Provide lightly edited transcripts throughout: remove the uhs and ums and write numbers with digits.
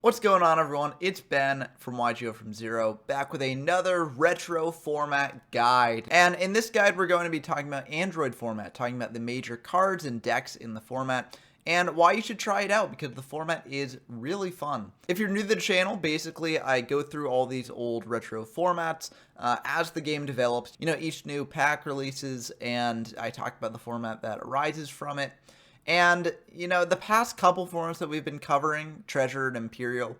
What's going on, everyone? It's Ben from YGO from Zero, back with another retro format guide. And in this guide, we're going to be talking about Android format, talking about the major cards and decks in the format, and why you should try it out, because the format is really fun. If you're new to the channel, basically, I go through all these old retro formats as the game develops, each new pack releases, and I talk about the format that arises from it. And, the past couple formats that we've been covering, Treasure and Imperial,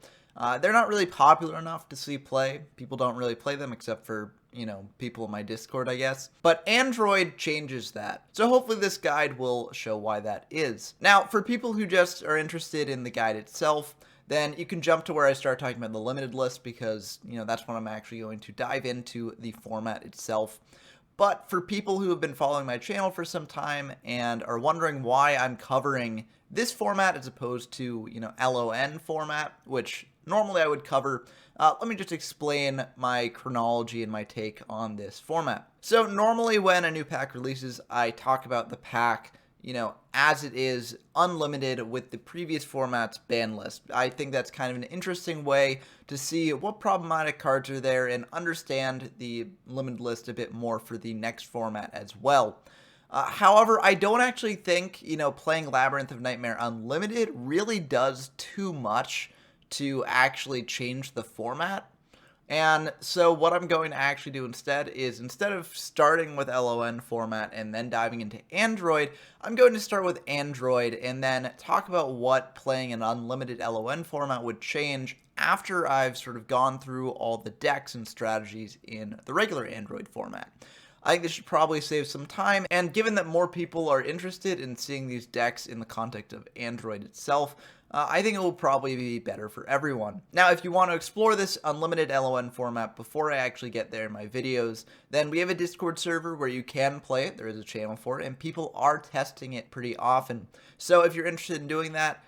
they're not really popular enough to see play. People don't really play them except for, people in my Discord, I guess. But Android changes that. So hopefully this guide will show why that is. Now, for people who just are interested in the guide itself, then you can jump to where I start talking about the limited list because, that's when I'm actually going to dive into the format itself. But for people who have been following my channel for some time and are wondering why I'm covering this format as opposed to, LON format, which normally I would cover, let me just explain my chronology and my take on this format. So normally when a new pack releases, I talk about the pack, as it is, unlimited with the previous format's ban list. I think that's kind of an interesting way to see what problematic cards are there and understand the limited list a bit more for the next format as well. However, I don't actually think, playing Labyrinth of Nightmare Unlimited really does too much to actually change the format. And so what I'm going to actually do instead is, instead of starting with LON format and then diving into Android, I'm going to start with Android and then talk about what playing an unlimited LON format would change after I've sort of gone through all the decks and strategies in the regular Android format. I think this should probably save some time, and given that more people are interested in seeing these decks in the context of Android itself, I think it will probably be better for everyone. Now, if you want to explore this unlimited LON format before I actually get there in my videos, then we have a Discord server where you can play it. There is a channel for it, and people are testing it pretty often. So if you're interested in doing that,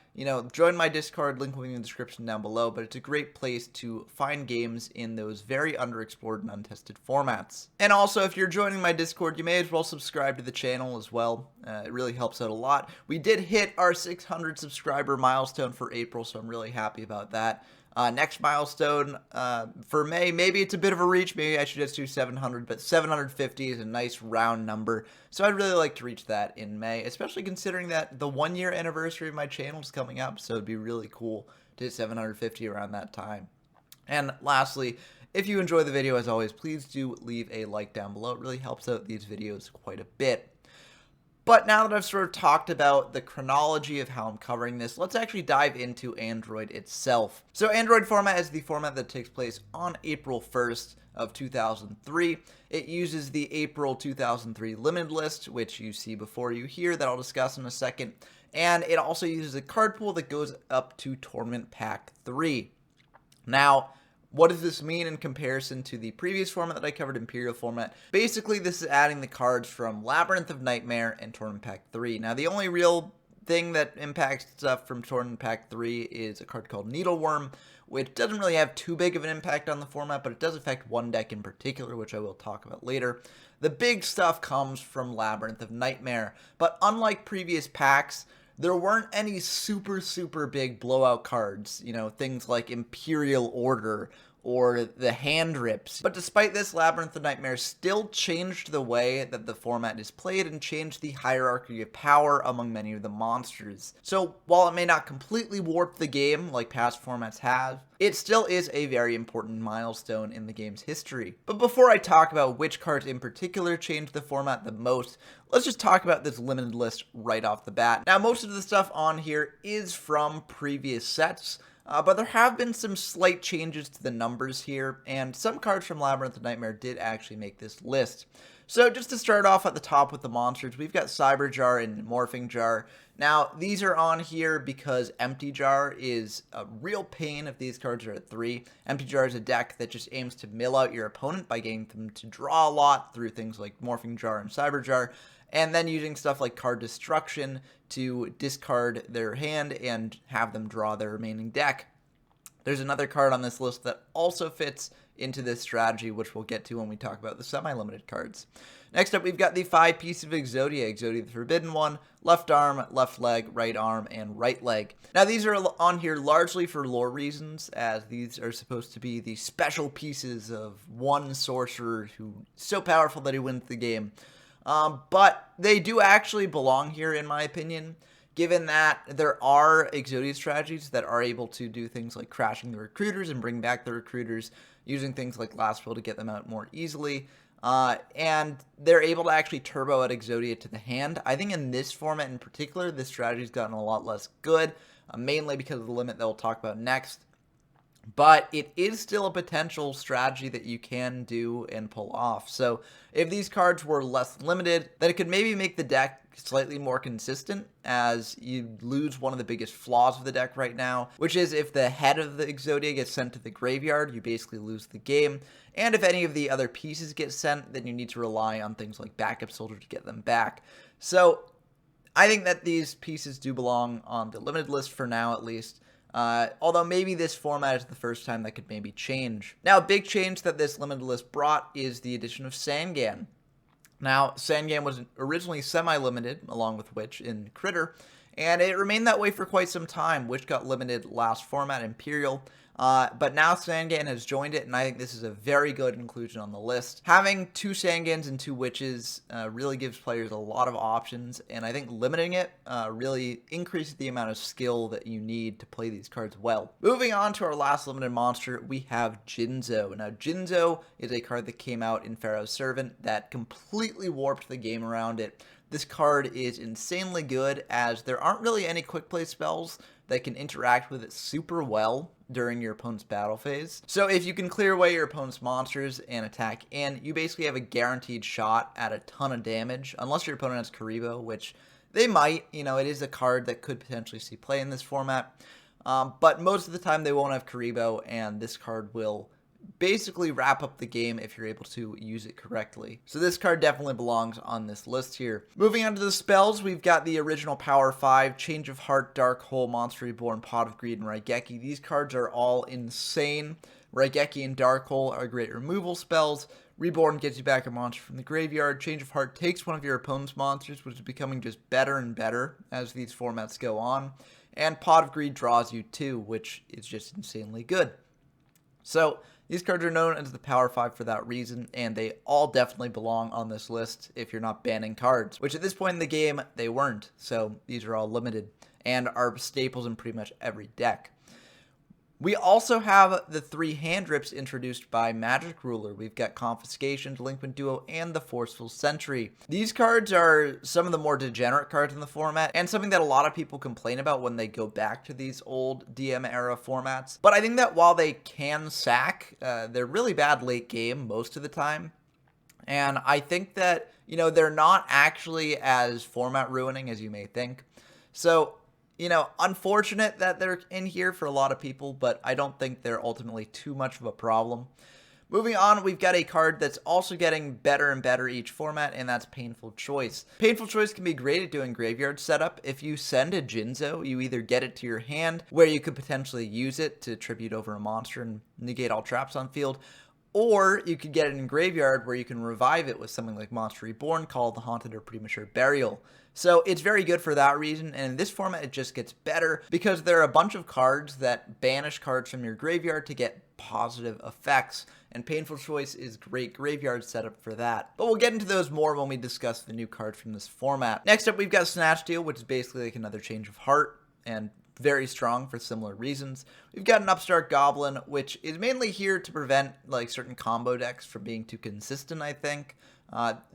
join my Discord, link will be in the description down below, but it's a great place to find games in those very underexplored and untested formats. And also, if you're joining my Discord, you may as well subscribe to the channel as well. It really helps out a lot. We did hit our 600 subscriber milestone for April, so I'm really happy about that. Next milestone for May, maybe it's a bit of a reach, maybe I should just do 700, but 750 is a nice round number, so I'd really like to reach that in May, especially considering that the 1-year anniversary of my channel is coming up, so it'd be really cool to hit 750 around that time. And lastly, if you enjoy the video, as always, please do leave a like down below. It really helps out these videos quite a bit. But now that I've sort of talked about the chronology of how I'm covering this, let's actually dive into Android itself. So Android format is the format that takes place on April 1st of 2003. It uses the April 2003 limited list, which you see before you here, that I'll discuss in a second. And it also uses a card pool that goes up to Tournament Pack 3. Now, what does this mean in comparison to the previous format that I covered, Imperial format? Basically, this is adding the cards from Labyrinth of Nightmare and Tournament Pack 3. Now, the only real thing that impacts stuff from Tournament Pack 3 is a card called Needleworm, which doesn't really have too big of an impact on the format, but it does affect one deck in particular, which I will talk about later. The big stuff comes from Labyrinth of Nightmare, but unlike previous packs, there weren't any super big blowout cards, things like Imperial Order or the hand rips. But despite this, Labyrinth of Nightmare still changed the way that the format is played and changed the hierarchy of power among many of the monsters. So while it may not completely warp the game like past formats have, it still is a very important milestone in the game's history. But before I talk about which cards in particular changed the format the most, let's just talk about this limited list right off the bat. Now, most of the stuff on here is from previous sets, but there have been some slight changes to the numbers here, and some cards from Labyrinth of Nightmare did actually make this list. So just to start off at the top with the monsters, we've got Cyber Jar and Morphing Jar. Now, these are on here because Empty Jar is a real pain if these cards are at 3. Empty Jar is a deck that just aims to mill out your opponent by getting them to draw a lot through things like Morphing Jar and Cyber Jar, and then using stuff like Card Destruction to discard their hand and have them draw their remaining deck. There's another card on this list that also fits into this strategy, which we'll get to when we talk about the semi-limited cards. Next up, we've got the 5 pieces of Exodia. Exodia the Forbidden One, left arm, left leg, right arm, and right leg. Now, these are on here largely for lore reasons, as these are supposed to be the special pieces of one sorcerer who's so powerful that he wins the game. But they do actually belong here, in my opinion, given that there are Exodia strategies that are able to do things like crashing the recruiters and bring back the recruiters, using things like Last Will to get them out more easily. And they're able to actually turbo out Exodia to the hand. I think in this format in particular, this strategy's gotten a lot less good, mainly because of the limit that we'll talk about next. But it is still a potential strategy that you can do and pull off. So if these cards were less limited, then it could maybe make the deck slightly more consistent, as you lose one of the biggest flaws of the deck right now, which is if the head of the Exodia gets sent to the graveyard, you basically lose the game. And if any of the other pieces get sent, then you need to rely on things like Backup Soldier to get them back. So I think that these pieces do belong on the limited list for now, at least. Although maybe this format is the first time that could maybe change. Now, a big change that this limited list brought is the addition of Sangan. Now, Sangan was originally semi-limited, along with Witch in Critter, and it remained that way for quite some time. Witch got limited last format, Imperial, but now Sangan has joined it, and I think this is a very good inclusion on the list. Having 2 Sangans and 2 Witches really gives players a lot of options, and I think limiting it really increases the amount of skill that you need to play these cards well. Moving on to our last limited monster, we have Jinzo. Now, Jinzo is a card that came out in Pharaoh's Servant that completely warped the game around it. This card is insanely good, as there aren't really any quick play spells that can interact with it super well during your opponent's battle phase. So if you can clear away your opponent's monsters and attack in, you basically have a guaranteed shot at a ton of damage, unless your opponent has Karibo, which they might. You know, it is a card that could potentially see play in this format, but most of the time they won't have Karibo, and this card will basically wrap up the game if you're able to use it correctly. So this card definitely belongs on this list here. Moving on to the spells, we've got the original Power 5, Change of Heart, Dark Hole, Monster Reborn, Pot of Greed, and Raigeki. These cards are all insane. Raigeki and Dark Hole are great removal spells. Reborn gets you back a monster from the graveyard. Change of Heart takes one of your opponent's monsters, which is becoming just better and better as these formats go on. And Pot of Greed draws you 2, which is just insanely good. So these cards are known as the Power 5 for that reason, and they all definitely belong on this list if you're not banning cards, which at this point in the game, they weren't. So these are all limited and are staples in pretty much every deck. We also have the 3 hand rips introduced by Magic Ruler. We've got Confiscation, Delinquent Duo, and the Forceful Sentry. These cards are some of the more degenerate cards in the format, and something that a lot of people complain about when they go back to these old DM era formats. But I think that while they can sack, they're really bad late game most of the time. And I think that, you know, they're not actually as format ruining as you may think. So, you know, unfortunate that they're in here for a lot of people, but I don't think they're ultimately too much of a problem. Moving on, we've got a card that's also getting better and better each format, and that's Painful Choice. Painful Choice can be great at doing graveyard setup. If you send a Jinzo, you either get it to your hand, where you could potentially use it to tribute over a monster and negate all traps on field, or you could get it in graveyard where you can revive it with something like Monster Reborn, called the Haunted or Premature Burial. So it's very good for that reason, and in this format it just gets better because there are a bunch of cards that banish cards from your graveyard to get positive effects, and Painful Choice is great graveyard setup for that. But we'll get into those more when we discuss the new cards from this format. Next up, we've got Snatch Steal, which is basically like another Change of Heart, and very strong for similar reasons. We've got an Upstart Goblin, which is mainly here to prevent like certain combo decks from being too consistent, I think.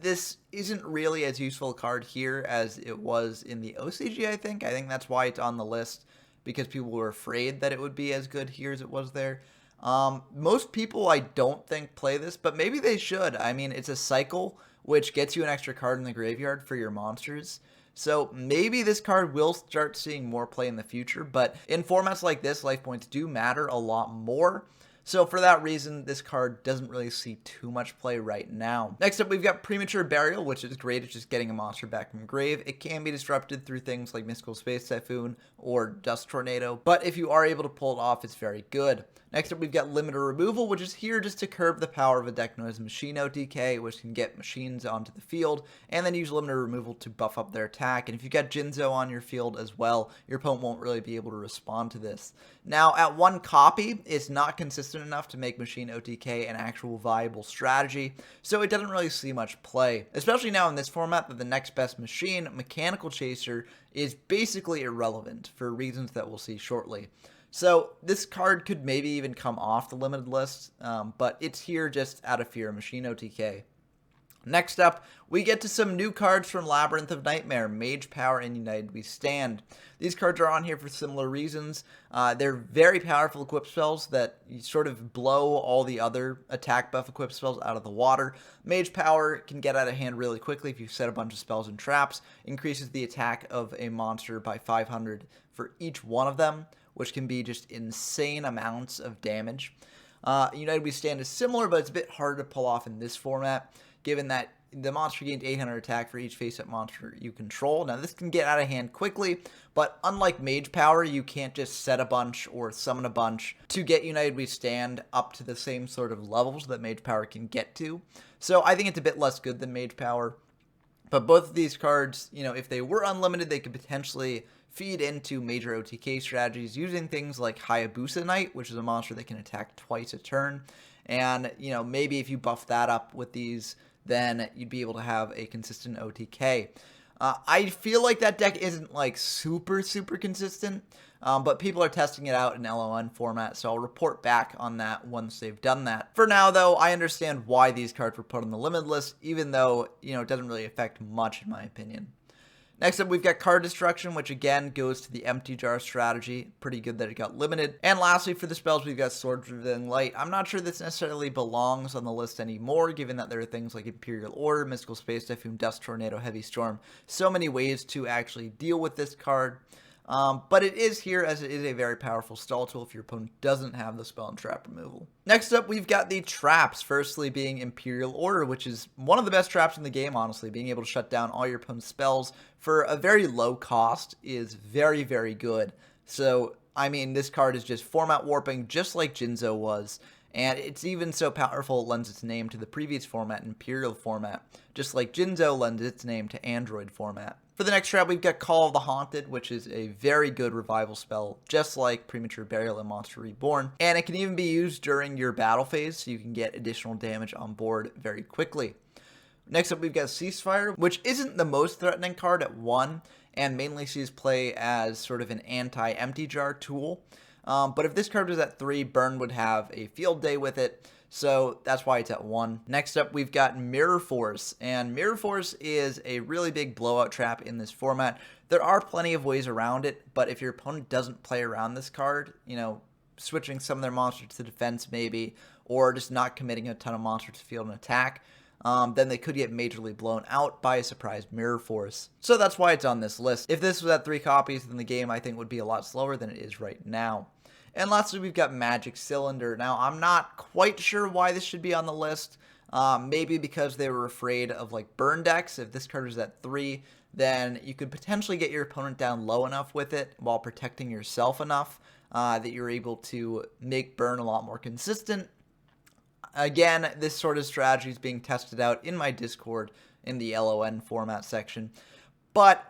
This isn't really as useful a card here as it was in the OCG, I think. I think that's why it's on the list, because people were afraid that it would be as good here as it was there. Most people, I don't think, play this, but maybe they should. I mean, it's a cycle, which gets you an extra card in the graveyard for your monsters. So maybe this card will start seeing more play in the future, but in formats like this, life points do matter a lot more. So for that reason, this card doesn't really see too much play right now. Next up, we've got Premature Burial, which is great at just getting a monster back from grave. It can be disrupted through things like Mystical Space Typhoon or Dust Tornado, but if you are able to pull it off, it's very good. Next up, we've got Limiter Removal, which is here just to curb the power of a deck known as Machine OTK, which can get machines onto the field, and then use Limiter Removal to buff up their attack. And if you've got Jinzo on your field as well, your opponent won't really be able to respond to this. Now, at one copy, it's not consistent enough to make Machine OTK an actual viable strategy, so it doesn't really see much play. Especially now in this format that the next best machine, Mechanical Chaser, is basically irrelevant for reasons that we'll see shortly. So this card could maybe even come off the limited list, but it's here just out of fear of Machine OTK. Next up, we get to some new cards from Labyrinth of Nightmare, Mage Power and United We Stand. These cards are on here for similar reasons. They're very powerful equip spells that sort of blow all the other attack buff equip spells out of the water. Mage Power can get out of hand really quickly if you set a bunch of spells and traps, increases the attack of a monster by 500 for each one of them, which can be just insane amounts of damage. United We Stand is similar, but it's a bit harder to pull off in this format, given that the monster gains 800 attack for each face-up monster you control. Now, this can get out of hand quickly, but unlike Mage Power, you can't just set a bunch or summon a bunch to get United We Stand up to the same sort of levels that Mage Power can get to. So I think it's a bit less good than Mage Power. But both of these cards, if they were unlimited, they could potentially feed into major OTK strategies using things like Hayabusa Knight, which is a monster that can attack twice a turn. And, maybe if you buff that up with these, then you'd be able to have a consistent OTK. I feel like that deck isn't like super consistent, but people are testing it out in LON format, so I'll report back on that once they've done that. For now, though, I understand why these cards were put on the limited list, even though, it doesn't really affect much in my opinion. Next up, we've got Card Destruction, which again goes to the Empty Jar strategy. Pretty good that it got limited. And lastly, for the spells, we've got Sword Driven Light. I'm not sure this necessarily belongs on the list anymore, given that there are things like Imperial Order, Mystical Space Typhoon, Dust Tornado, Heavy Storm. So many ways to actually deal with this card. But it is here as it is a very powerful stall tool if your opponent doesn't have the spell and trap removal. Next up, we've got the traps, firstly being Imperial Order, which is one of the best traps in the game, honestly. Being able to shut down all your opponent's spells for a very low cost is very good. So, this card is just format warping, just like Jinzo was. And it's even so powerful it lends its name to the previous format, Imperial format, just like Jinzo lends its name to Android format. For the next trap, we've got Call of the Haunted, which is a very good revival spell, just like Premature Burial and Monster Reborn. And it can even be used during your battle phase, so you can get additional damage on board very quickly. Next up, we've got Ceasefire, which isn't the most threatening card at 1, and mainly sees play as sort of an anti-Empty Jar tool. But if this card was at 3, Burn would have a field day with it, so that's why it's at 1. Next up, we've got Mirror Force, and Mirror Force is a really big blowout trap in this format. There are plenty of ways around it, but if your opponent doesn't play around this card, switching some of their monsters to defense maybe, or just not committing a ton of monsters to field and attack, then they could get majorly blown out by a surprise Mirror Force. So that's why it's on this list. If this was at 3 copies, then the game I think would be a lot slower than it is right now. And lastly, we've got Magic Cylinder. Now, I'm not quite sure why this should be on the list. Maybe because they were afraid of like burn decks. If this card was at 3, then you could potentially get your opponent down low enough with it while protecting yourself enough that you're able to make burn a lot more consistent. Again, this sort of strategy is being tested out in my Discord in the LON format section. But,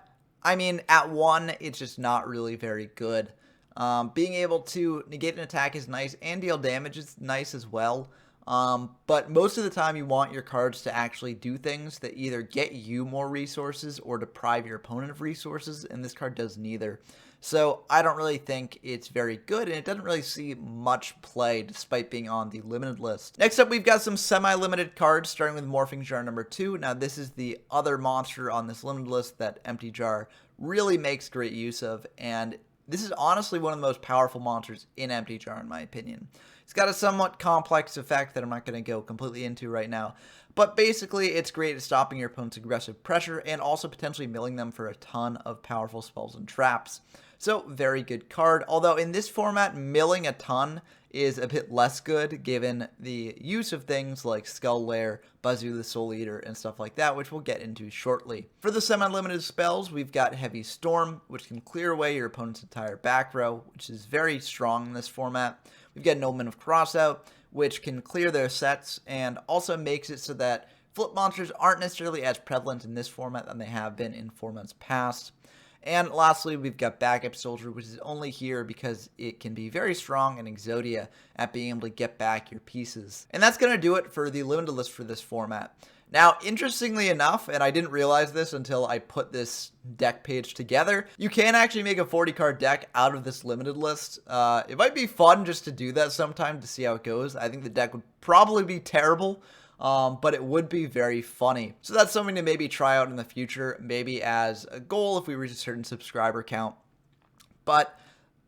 at 1, it's just not really very good. Being able to negate an attack is nice, and deal damage is nice as well. But most of the time you want your cards to actually do things that either get you more resources or deprive your opponent of resources, and this card does neither. So I don't really think it's very good, and it doesn't really see much play despite being on the limited list. Next up, we've got some semi-limited cards, starting with Morphing Jar number 2. Now, this is the other monster on this limited list that Empty Jar really makes great use of, and this is honestly one of the most powerful monsters in Empty Jar, in my opinion. It's got a somewhat complex effect that I'm not going to go completely into right now, but basically it's great at stopping your opponent's aggressive pressure and also potentially milling them for a ton of powerful spells and traps. So very good card, although in this format, milling a ton is a bit less good given the use of things like Skull Lair, Bazoo the Soul Eater, and stuff like that, which we'll get into shortly. For the semi-limited spells, we've got Heavy Storm, which can clear away your opponent's entire back row, which is very strong in this format. We've got Nobleman of Crossout, which can clear their sets and also makes it so that flip monsters aren't necessarily as prevalent in this format than they have been in formats past. And lastly, we've got Backup Soldier, which is only here because it can be very strong in Exodia at being able to get back your pieces. And that's going to do it for the limited list for this format. Now, interestingly enough, and I didn't realize this until I put this deck page together, you can actually make a 40-card deck out of this limited list. It might be fun just to do that sometime to see how it goes. I think the deck would probably be terrible, but it would be very funny. So that's something to maybe try out in the future, maybe as a goal if we reach a certain subscriber count. But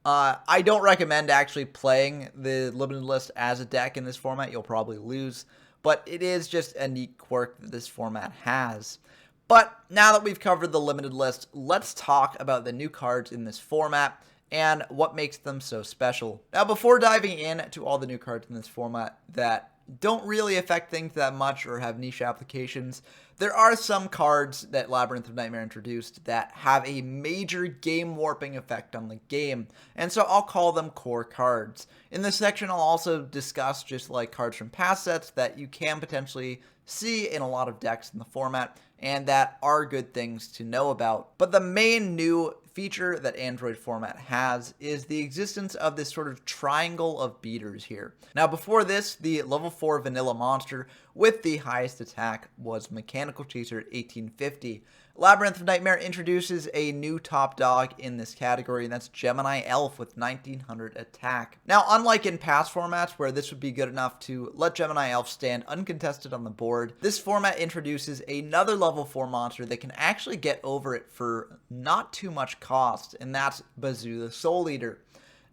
I don't recommend actually playing the limited list as a deck in this format. You'll probably lose, but it is just a neat quirk that this format has. But now that we've covered the limited list, let's talk about the new cards in this format and what makes them so special. Now, before diving into all the new cards in this format that don't really affect things that much or have niche applications, there are some cards that Labyrinth of Nightmare introduced that have a major game warping effect on the game, and so I'll call them core cards. In this section, I'll also discuss just like cards from past sets that you can potentially see in a lot of decks in the format, and that are good things to know about. But the main new feature that Android format has is the existence of this sort of triangle of beaters here. Now, before this, the level 4 vanilla monster with the highest attack was Mechanical Chaser at 1850. Labyrinth of Nightmare introduces a new top dog in this category, and that's Gemini Elf with 1900 attack. Now, unlike in past formats where this would be good enough to let Gemini Elf stand uncontested on the board, this format introduces another level 4 monster that can actually get over it for not too much cost, and that's Bazoo the Soul Eater.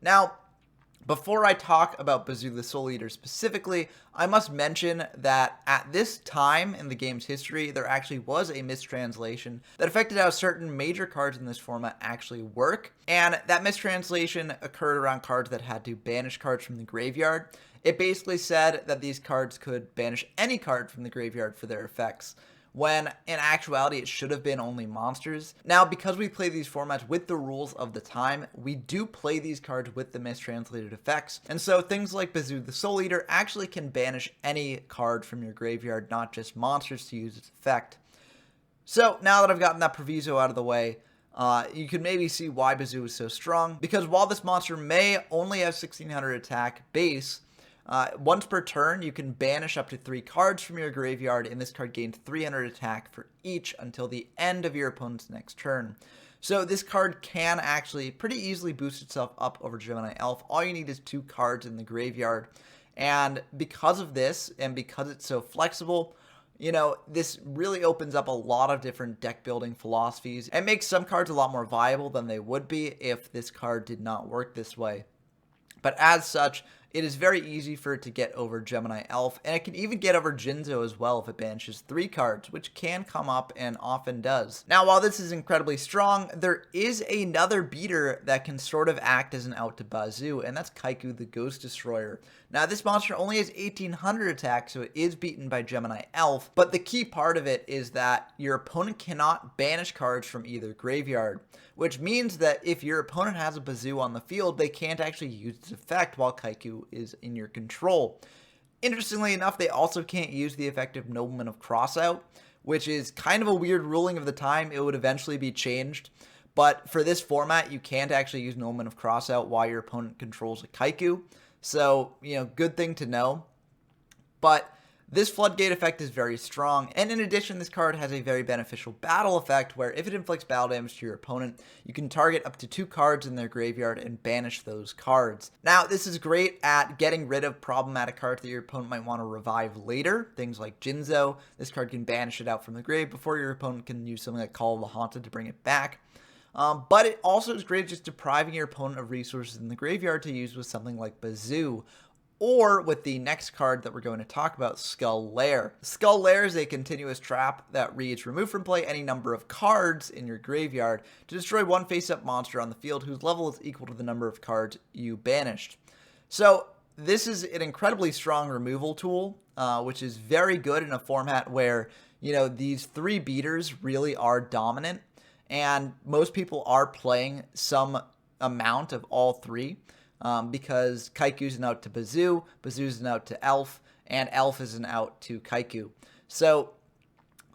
Now, before I talk about Bazoo the Soul Eater specifically, I must mention that at this time in the game's history, there actually was a mistranslation that affected how certain major cards in this format actually work, and that mistranslation occurred around cards that had to banish cards from the graveyard. It basically said that these cards could banish any card from the graveyard for their effects, when in actuality it should have been only monsters. Now, because we play these formats with the rules of the time, we do play these cards with the mistranslated effects, and so things like Bazoo the Soul Eater actually can banish any card from your graveyard, not just monsters, to use its effect. So now that I've gotten that proviso out of the way, you can maybe see why Bazoo is so strong, because while this monster may only have 1600 attack base, once per turn, you can banish up to 3 cards from your graveyard, and this card gains 300 attack for each until the end of your opponent's next turn. So this card can actually pretty easily boost itself up over Gemini Elf. All you need is 2 cards in the graveyard. And because of this, and because it's so flexible, you know, this really opens up a lot of different deck building philosophies and makes some cards a lot more viable than they would be if this card did not work this way. But as such, it is very easy for it to get over Gemini Elf, and it can even get over Jinzo as well if it banishes 3 cards, which can come up and often does. Now, while this is incredibly strong, there is another beater that can sort of act as an out to Bazoo, and that's Kaiku the Ghost Destroyer. Now, this monster only has 1800 attack, so it is beaten by Gemini Elf, but the key part of it is that your opponent cannot banish cards from either graveyard, which means that if your opponent has a Bazoo on the field, they can't actually use its effect while Kaiku is in your control. Interestingly enough, they also can't use the effect of Nobleman of Crossout, which is kind of a weird ruling of the time. It would eventually be changed, but for this format, you can't actually use Nobleman of Crossout while your opponent controls a Kaiku. So, you know, good thing to know. But this Floodgate effect is very strong, and in addition, this card has a very beneficial battle effect where if it inflicts battle damage to your opponent, you can target up to 2 cards in their graveyard and banish those cards. Now, this is great at getting rid of problematic cards that your opponent might want to revive later, things like Jinzo. This card can banish it out from the grave before your opponent can use something like Call of the Haunted to bring it back. But it also is great at just depriving your opponent of resources in the graveyard to use with something like Bazoo. or with the next card that we're going to talk about, Skull Lair. Skull Lair is a continuous trap that reads, remove from play any number of cards in your graveyard to destroy one face-up monster on the field whose level is equal to the number of cards you banished. So this is an incredibly strong removal tool, which is very good in a format where, you know, these 3 beaters really are dominant, and most people are playing some amount of all 3. Because Kaiku's an out to Bazoo, Bazoo's an out to Elf, and Elf is an out to Kaiku. So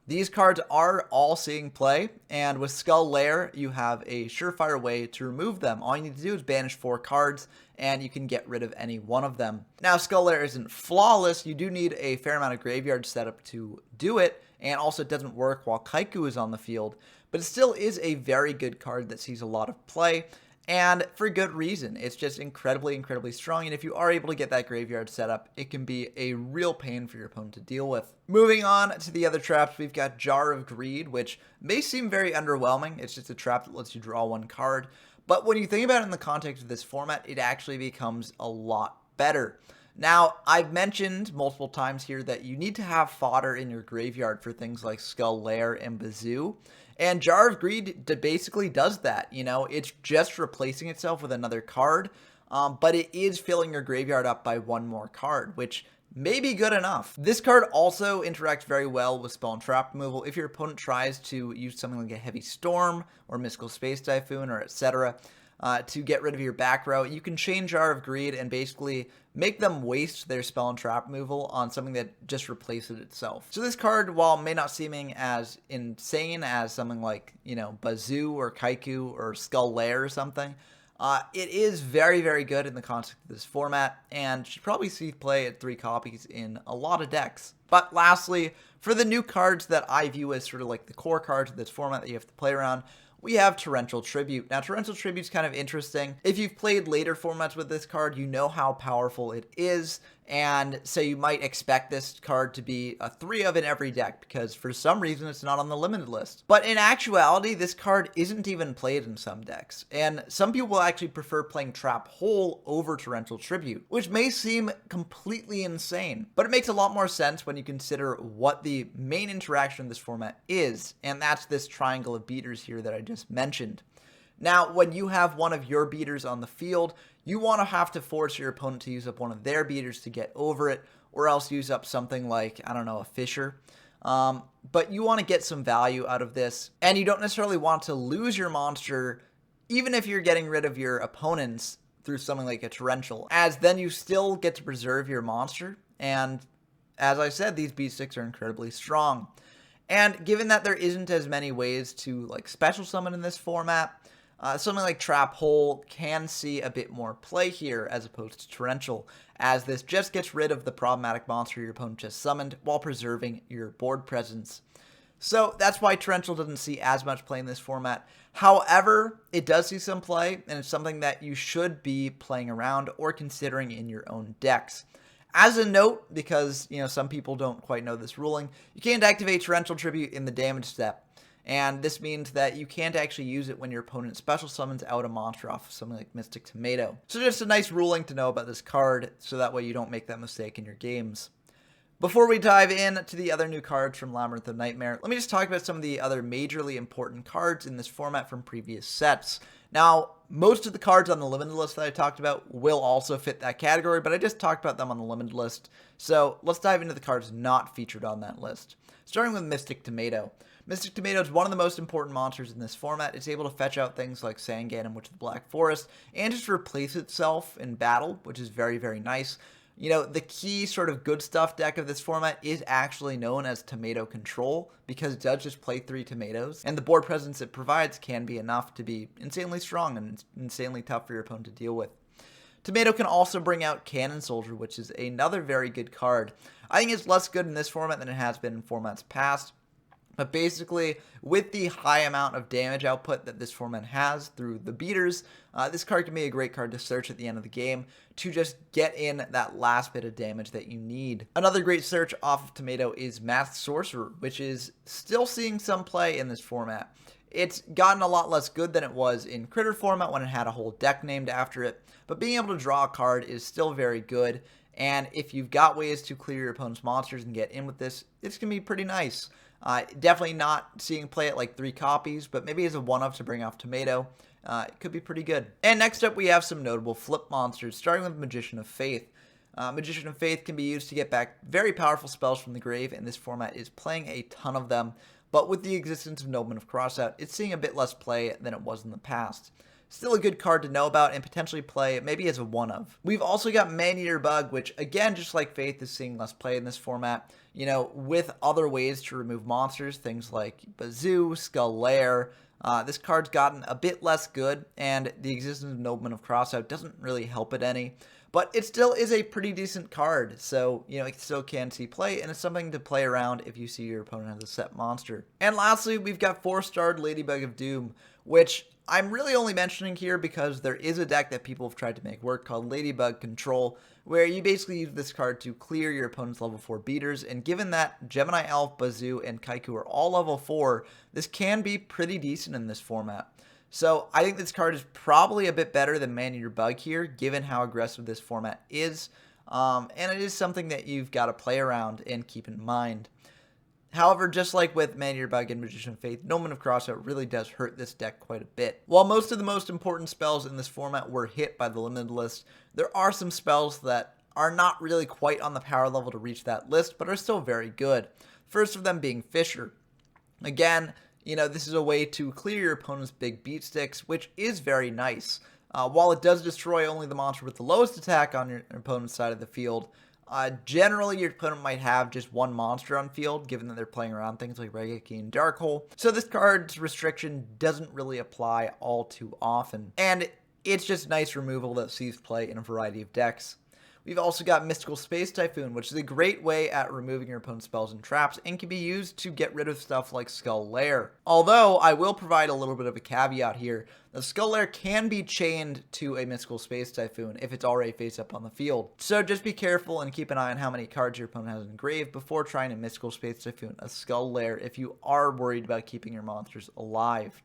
these cards are all seeing play, and with Skull Lair, you have a surefire way to remove them. All you need to do is banish 4 cards, and you can get rid of any one of them. Now, Skull Lair isn't flawless. You do need a fair amount of graveyard setup to do it, and also it doesn't work while Kaiku is on the field, but it still is a very good card that sees a lot of play. And for good reason. It's just incredibly, incredibly strong. And if you are able to get that graveyard set up, it can be a real pain for your opponent to deal with. Moving on to the other traps, we've got Jar of Greed, which may seem very underwhelming. It's just a trap that lets you draw 1 card. But when you think about it in the context of this format, it actually becomes a lot better. Now, I've mentioned multiple times here that you need to have fodder in your graveyard for things like Skull Lair and Bazoo. And Jar of Greed basically does that. You know, it's just replacing itself with another card, but it is filling your graveyard up by 1 more card, which may be good enough. This card also interacts very well with spell and trap removal. If your opponent tries to use something like a Heavy Storm or Mystical Space Typhoon or etc., to get rid of your back row, you can chain Jar of Greed and basically make them waste their spell and trap removal on something that just replaces itself. So this card, while may not seeming as insane as something like, you know, Bazoo or Kaiku or Skull Lair or something, it is very, very good in the context of this format, and should probably see play at 3 copies in a lot of decks. But lastly, for the new cards that I view as sort of like the core cards of this format that you have to play around, we have Torrential Tribute. Now, Torrential Tribute's kind of interesting. If you've played later formats with this card, you know how powerful it is, and so you might expect this card to be a 3 of in every deck, because for some reason it's not on the limited list. But in actuality, this card isn't even played in some decks, and some people actually prefer playing Trap Hole over Torrential Tribute, which may seem completely insane, but it makes a lot more sense when you consider what the main interaction of this format is, and that's this triangle of beaters here that I just mentioned. Now, when you have one of your beaters on the field, you want to have to force your opponent to use up one of their beaters to get over it, or else use up something like, I don't know, a Fisher. But you want to get some value out of this, and you don't necessarily want to lose your monster, even if you're getting rid of your opponents through something like a Torrential, as then you still get to preserve your monster, and as I said, these B6 are incredibly strong. And given that there isn't as many ways to like special summon in this format, something like Trap Hole can see a bit more play here as opposed to Torrential, as this just gets rid of the problematic monster your opponent just summoned while preserving your board presence. So that's why Torrential doesn't see as much play in this format. However, it does see some play, and it's something that you should be playing around or considering in your own decks. As a note, because, you know, some people don't quite know this ruling, you can't activate Torrential Tribute in the damage step. And this means that you can't actually use it when your opponent special summons out a monster off of something like Mystic Tomato. So just a nice ruling to know about this card, so that way you don't make that mistake in your games. Before we dive in to the other new cards from Labyrinth of Nightmare, let me just talk about some of the other majorly important cards in this format from previous sets. Now, most of the cards on the limited list that I talked about will also fit that category, but I just talked about them on the limited list. So let's dive into the cards not featured on that list. Starting with Mystic Tomato. Mystic Tomato is one of the most important monsters in this format. It's able to fetch out things like Sangan and Witch of the Black Forest, and just replace itself in battle, which is very, very nice. You know, the key sort of good stuff deck of this format is actually known as Tomato Control, because it does just play 3 tomatoes, and the board presence it provides can be enough to be insanely strong and insanely tough for your opponent to deal with. Tomato can also bring out Cannon Soldier, which is another very good card. I think it's less good in this format than it has been in formats past. But basically, with the high amount of damage output that this format has through the beaters, this card can be a great card to search at the end of the game to just get in that last bit of damage that you need. Another great search off of Tomato is Masked Sorcerer, which is still seeing some play in this format. It's gotten a lot less good than it was in Critter format when it had a whole deck named after it, but being able to draw a card is still very good, and if you've got ways to clear your opponent's monsters and get in with this, it's going to be pretty nice. Definitely not seeing play at like 3 copies, but maybe as a one-of to bring off Tomato, it could be pretty good. And next up we have some notable flip monsters, starting with Magician of Faith. Magician of Faith can be used to get back very powerful spells from the grave, and this format is playing a ton of them. But with the existence of Nobleman of Crossout, it's seeing a bit less play than it was in the past. Still a good card to know about and potentially play maybe as a one-of. We've also got Man-Eater Bug, which again, just like Faith, is seeing less play in this format. You know, with other ways to remove monsters, things like Bazoo, Skull Lair, this card's gotten a bit less good, and the existence of Nobleman of Crossout doesn't really help it any. But it still is a pretty decent card, so, you know, it still can see play, and it's something to play around if you see your opponent has a set monster. And lastly, we've got 4-starred Ladybug of Doom, which I'm really only mentioning here because there is a deck that people have tried to make work called Ladybug Control, where you basically use this card to clear your opponent's level 4 beaters, and given that Gemini Elf, Bazoo, and Kaiku are all level 4, this can be pretty decent in this format. So I think this card is probably a bit better than Man-Eater Bug here, given how aggressive this format is, and it is something that you've got to play around and keep in mind. However, just like with Man-Eater Bug and Magician of Faith, Nobleman of Crossout really does hurt this deck quite a bit. While most of the most important spells in this format were hit by the limited list, there are some spells that are not really quite on the power level to reach that list, but are still very good. First of them being Fissure. Again, you know, this is a way to clear your opponent's big beat sticks, which is very nice. While it does destroy only the monster with the lowest attack on your opponent's side of the field, generally your opponent might have just one monster on field, given that they're playing around things like Raigeki and Dark Hole. So this card's restriction doesn't really apply all too often. And it's just nice removal that sees play in a variety of decks. We've also got Mystical Space Typhoon, which is a great way at removing your opponent's spells and traps, and can be used to get rid of stuff like Skull Lair. Although, I will provide a little bit of a caveat here. The Skull Lair can be chained to a Mystical Space Typhoon if it's already face up on the field. So just be careful and keep an eye on how many cards your opponent has engraved before trying to Mystical Space Typhoon a Skull Lair if you are worried about keeping your monsters alive.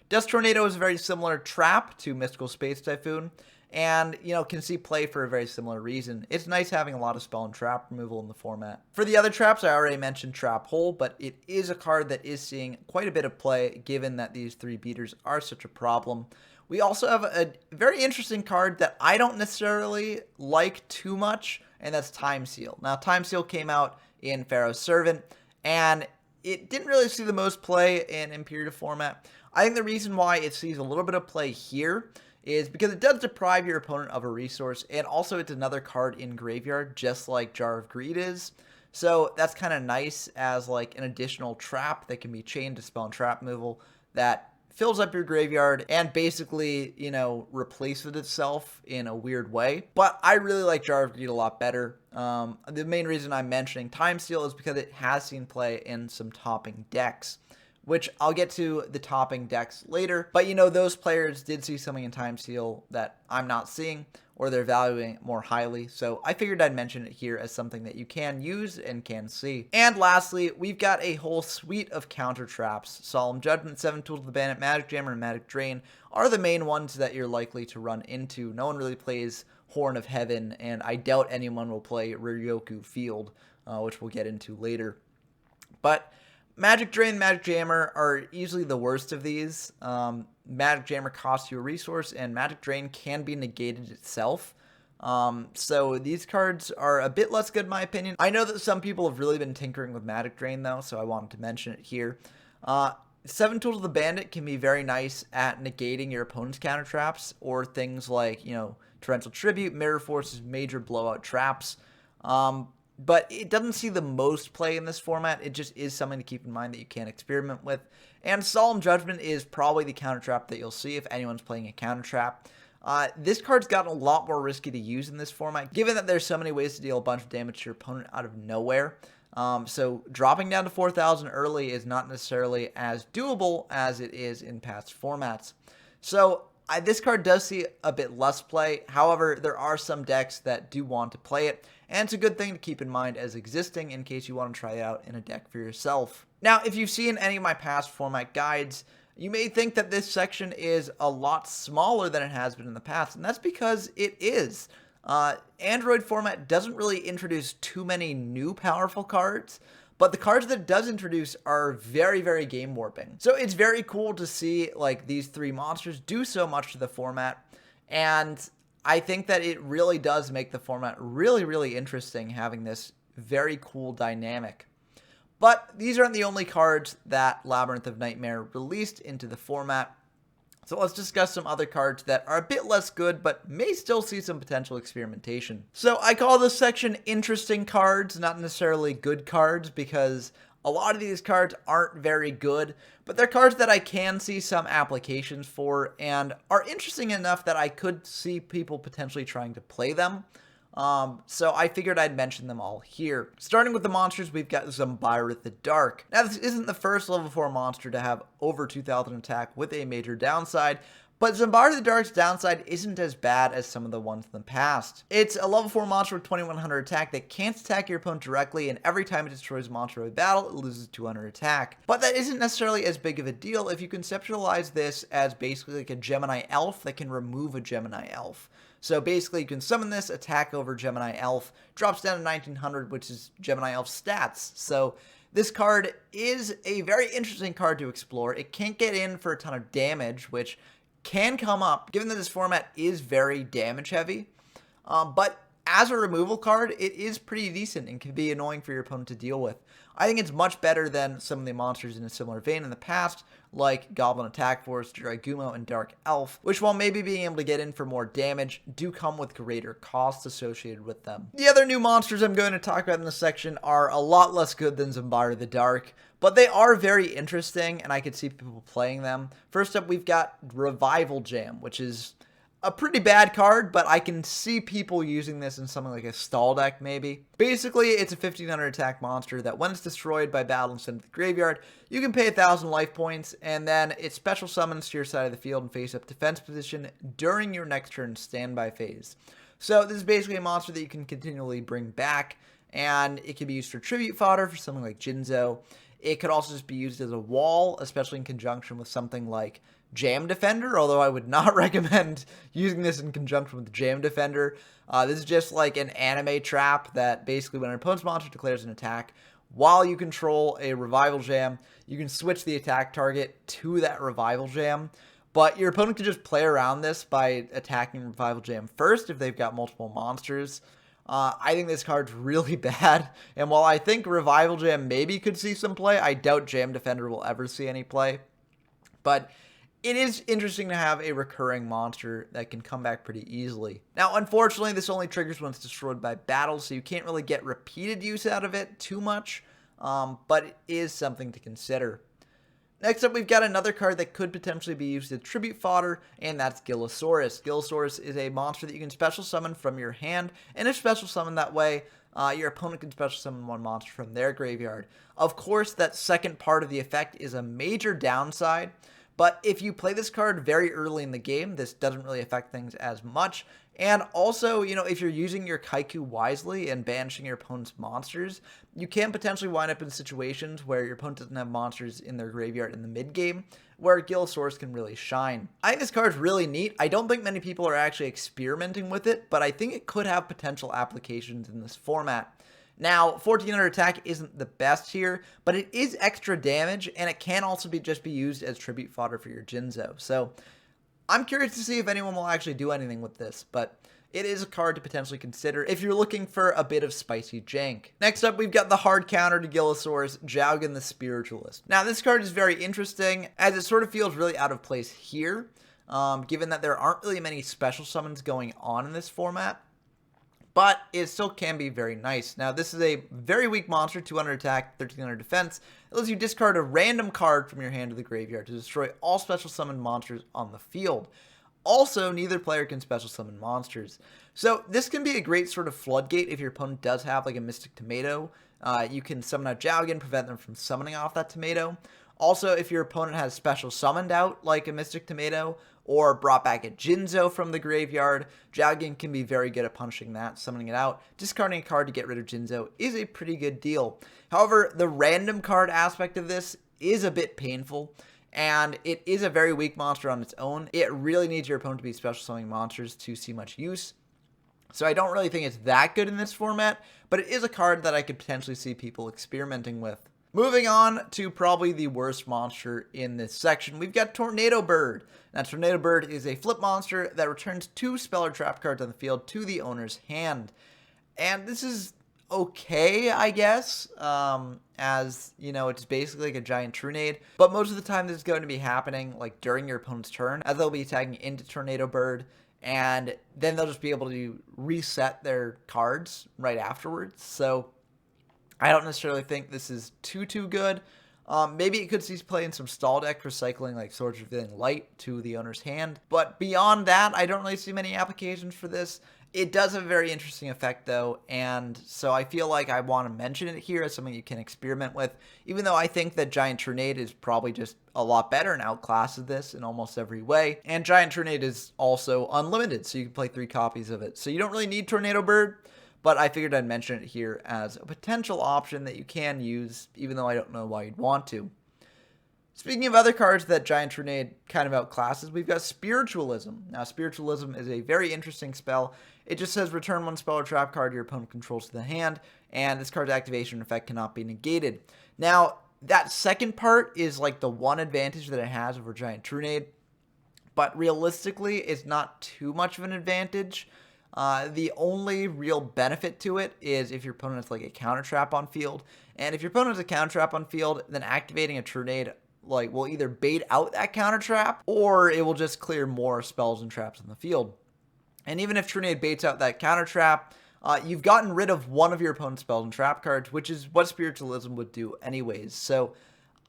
Dust Tornado is a very similar trap to Mystical Space Typhoon, and, you know, can see play for a very similar reason. It's nice having a lot of spell and trap removal in the format. For the other traps, I already mentioned Trap Hole, but it is a card that is seeing quite a bit of play, given that these 3 beaters are such a problem. We also have a very interesting card that I don't necessarily like too much, and that's Time Seal. Now, Time Seal came out in Pharaoh's Servant, and it didn't really see the most play in Imperative format. I think the reason why it sees a little bit of play here is because it does deprive your opponent of a resource, and also it's another card in graveyard, just like Jar of Greed is. So that's kind of nice as like an additional trap that can be chained to spell and trap removal that fills up your graveyard and basically, you know, replaces itself in a weird way. But I really like Jar of Greed a lot better. The main reason I'm mentioning Time Steal is because it has seen play in some topping decks, which I'll get to the topping decks later. But, you know, those players did see something in Time Seal that I'm not seeing, or they're valuing more highly. So I figured I'd mention it here as something that you can use and can see. And lastly, we've got a whole suite of counter traps. Solemn Judgment, 7 Tools of the Bandit, Magic Jammer, and Magic Drain are the main ones that you're likely to run into. No one really plays Horn of Heaven, and I doubt anyone will play Ryoku Field, which we'll get into later. But Magic Drain and Magic Jammer are easily the worst of these. Magic Jammer costs you a resource, and Magic Drain can be negated itself. So these cards are a bit less good in my opinion. I know that some people have really been tinkering with Magic Drain though, so I wanted to mention it here. 7 Tools of the Bandit can be very nice at negating your opponent's counter traps, or things like, you know, Torrential Tribute, Mirror Forces, major blowout traps. But it doesn't see the most play in this format. It just is something to keep in mind that you can experiment with. And Solemn Judgment is probably the counter trap that you'll see if anyone's playing a counter trap. This card's gotten a lot more risky to use in this format, given that there's so many ways to deal a bunch of damage to your opponent out of nowhere. So dropping down to 4,000 early is not necessarily as doable as it is in past formats. So this card does see a bit less play. However, there are some decks that do want to play it, and it's a good thing to keep in mind as existing in case you want to try it out in a deck for yourself. Now, if you've seen any of my past format guides, You may think that this section is a lot smaller than it has been in the past, and that's because it is. Android format doesn't really introduce too many new powerful cards, but the cards that it does introduce are very, very game warping. So it's very cool to see like these three monsters do so much to the format, and I think that it really does make the format really, really interesting having this very cool dynamic. But these aren't the only cards that Labyrinth of Nightmare released into the format. So let's discuss some other cards that are a bit less good, but may still see some potential experimentation. So I call this section interesting cards, not necessarily good cards, because a lot of these cards aren't very good, but they're cards that I can see some applications for and are interesting enough that I could see people potentially trying to play them. So I figured I'd mention them all here. Starting with the monsters, we've got Zambara the Dark. Now, this isn't the first level 4 monster to have over 2,000 attack with a major downside, but Zambara the Dark's downside isn't as bad as some of the ones in the past. It's a level 4 monster with 2,100 attack that can't attack your opponent directly, and every time it destroys a monster of battle, it loses 200 attack. But that isn't necessarily as big of a deal if you conceptualize this as basically like a Gemini elf that can remove a Gemini elf. So basically, you can summon this, attack over Gemini Elf, drops down to 1900, which is Gemini Elf stats. So this card is a very interesting card to explore. It can't get in for a ton of damage, which can come up, given that this format is very damage heavy. But as a removal card, it is pretty decent and can be annoying for your opponent to deal with. I think it's much better than some of the monsters in a similar vein in the past, like Goblin Attack Force, Dragumo, and Dark Elf, which while maybe being able to get in for more damage, do come with greater costs associated with them. The other new monsters I'm going to talk about in this section are a lot less good than Zambara the Dark, but they are very interesting, and I could see people playing them. First up, we've got Revival Jam, which is a pretty bad card, but I can see people using this in something like a stall deck, maybe. Basically, it's a 1,500 attack monster that when it's destroyed by battle and sent to the graveyard, you can pay 1,000 life points, and then it special summons to your side of the field and face up defense position during your next turn standby phase. So this is basically a monster that you can continually bring back, and it can be used for tribute fodder for something like Jinzo. It could also just be used as a wall, especially in conjunction with something like Jam Defender, although I would not recommend using this in conjunction with Jam Defender. This is just like an anime trap that basically when an opponent's monster declares an attack, while you control a Revival Jam, you can switch the attack target to that Revival Jam. But your opponent can just play around this by attacking Revival Jam first if they've got multiple monsters. I think this card's really bad, and while I think Revival Jam maybe could see some play, I doubt Jam Defender will ever see any play. But it is interesting to have a recurring monster that can come back pretty easily. Now, unfortunately, this only triggers when it's destroyed by battle, so you can't really get repeated use out of it too much, but it is something to consider. Next up, we've got another card that could potentially be used as tribute fodder, and that's Gillosaurus. Gillosaurus is a monster that you can special summon from your hand, and if special summoned that way, your opponent can special summon one monster from their graveyard. Of course, that second part of the effect is a major downside, but if you play this card very early in the game, this doesn't really affect things as much. And also, if you're using your Kaiku wisely and banishing your opponent's monsters, you can potentially wind up in situations where your opponent doesn't have monsters in their graveyard in the mid-game, where Gillosaurus can really shine. I think this card's really neat. I don't think many people are actually experimenting with it, but I think it could have potential applications in this format. Now, 1,400 attack isn't the best here, but it is extra damage, and it can also just be used as tribute fodder for your Jinzo. So I'm curious to see if anyone will actually do anything with this, but it is a card to potentially consider if you're looking for a bit of spicy jank. Next up, we've got the hard counter to Gillosaurus, Jowgen the Spiritualist. Now, this card is very interesting, as it sort of feels really out of place here, given that there aren't really many special summons going on in this format. But it still can be very nice. Now, this is a very weak monster, 200 attack, 1,300 defense. It lets you discard a random card from your hand to the graveyard to destroy all special summoned monsters on the field. Also, neither player can special summon monsters. So this can be a great sort of floodgate if your opponent does have like a Mystic Tomato. You can summon out Jowgen, prevent them from summoning off that tomato. Also, if your opponent has special summoned out like a Mystic Tomato, or brought back a Jinzo from the graveyard, Jowgen can be very good at punishing that, summoning it out. Discarding a card to get rid of Jinzo is a pretty good deal. However, the random card aspect of this is a bit painful, and it is a very weak monster on its own. It really needs your opponent to be special summoning monsters to see much use. So I don't really think it's that good in this format, but it is a card that I could potentially see people experimenting with. Moving on to probably the worst monster in this section, we've got Tornado Bird. Now, Tornado Bird is a flip monster that returns 2 spell or trap cards on the field to the owner's hand. And this is okay, I guess, as, you know, it's basically like a giant Trunade. But most of the time this is going to be happening, like, during your opponent's turn, as they'll be attacking into Tornado Bird, and then they'll just be able to reset their cards right afterwards. So I don't necessarily think this is too good. Maybe it could see play in some stall deck for cycling like Swords Revealing Light to the owner's hand. But beyond that, I don't really see many applications for this. It does have a very interesting effect, though, and so I feel like I want to mention it here as something you can experiment with, even though I think that Giant Trunade is probably just a lot better and outclasses this in almost every way. And Giant Trunade is also unlimited, so you can play 3 copies of it. So you don't really need Tornado Bird, but I figured I'd mention it here as a potential option that you can use, even though I don't know why you'd want to. Speaking of other cards that Giant Trunade kind of outclasses, we've got Spiritualism. Now, Spiritualism is a very interesting spell. It just says return 1 spell or trap card your opponent controls to the hand, and this card's activation effect cannot be negated. Now, that second part is like the one advantage that it has over Giant Trunade, but realistically, it's not too much of an advantage. The only real benefit to it is if your opponent has like a counter trap on field, and if your opponent has a counter trap on field, then activating a Trunade will either bait out that counter trap, or it will just clear more spells and traps on the field. And even if Trunade baits out that counter trap, you've gotten rid of one of your opponent's spells and trap cards, which is what Spiritualism would do anyways. So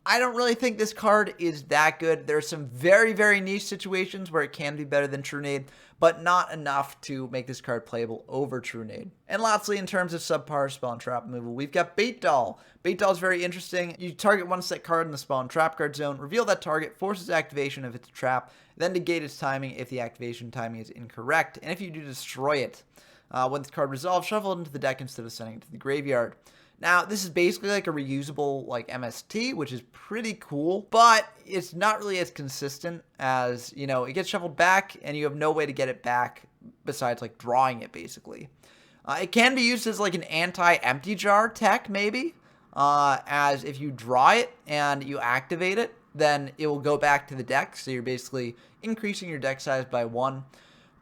I don't really think this card is that good. There are some very, very niche situations where it can be better than Trunade, but not enough to make this card playable over Trunade. And lastly, in terms of subpar spell and trap removal, we've got Bait Doll. Bait Doll is very interesting. You target 1 set card in the spell and trap card zone, reveal that target, forces activation if it's a trap, then negate its timing if the activation timing is incorrect, and if you do, destroy it. When the card resolves, shuffle it into the deck instead of sending it to the graveyard. Now, this is basically like a reusable like MST, which is pretty cool, but it's not really as consistent as, you know, it gets shuffled back and you have no way to get it back besides like drawing it basically. It can be used as like an anti-empty jar tech maybe, as if you draw it and you activate it, then it will go back to the deck, so you're basically increasing your deck size by 1.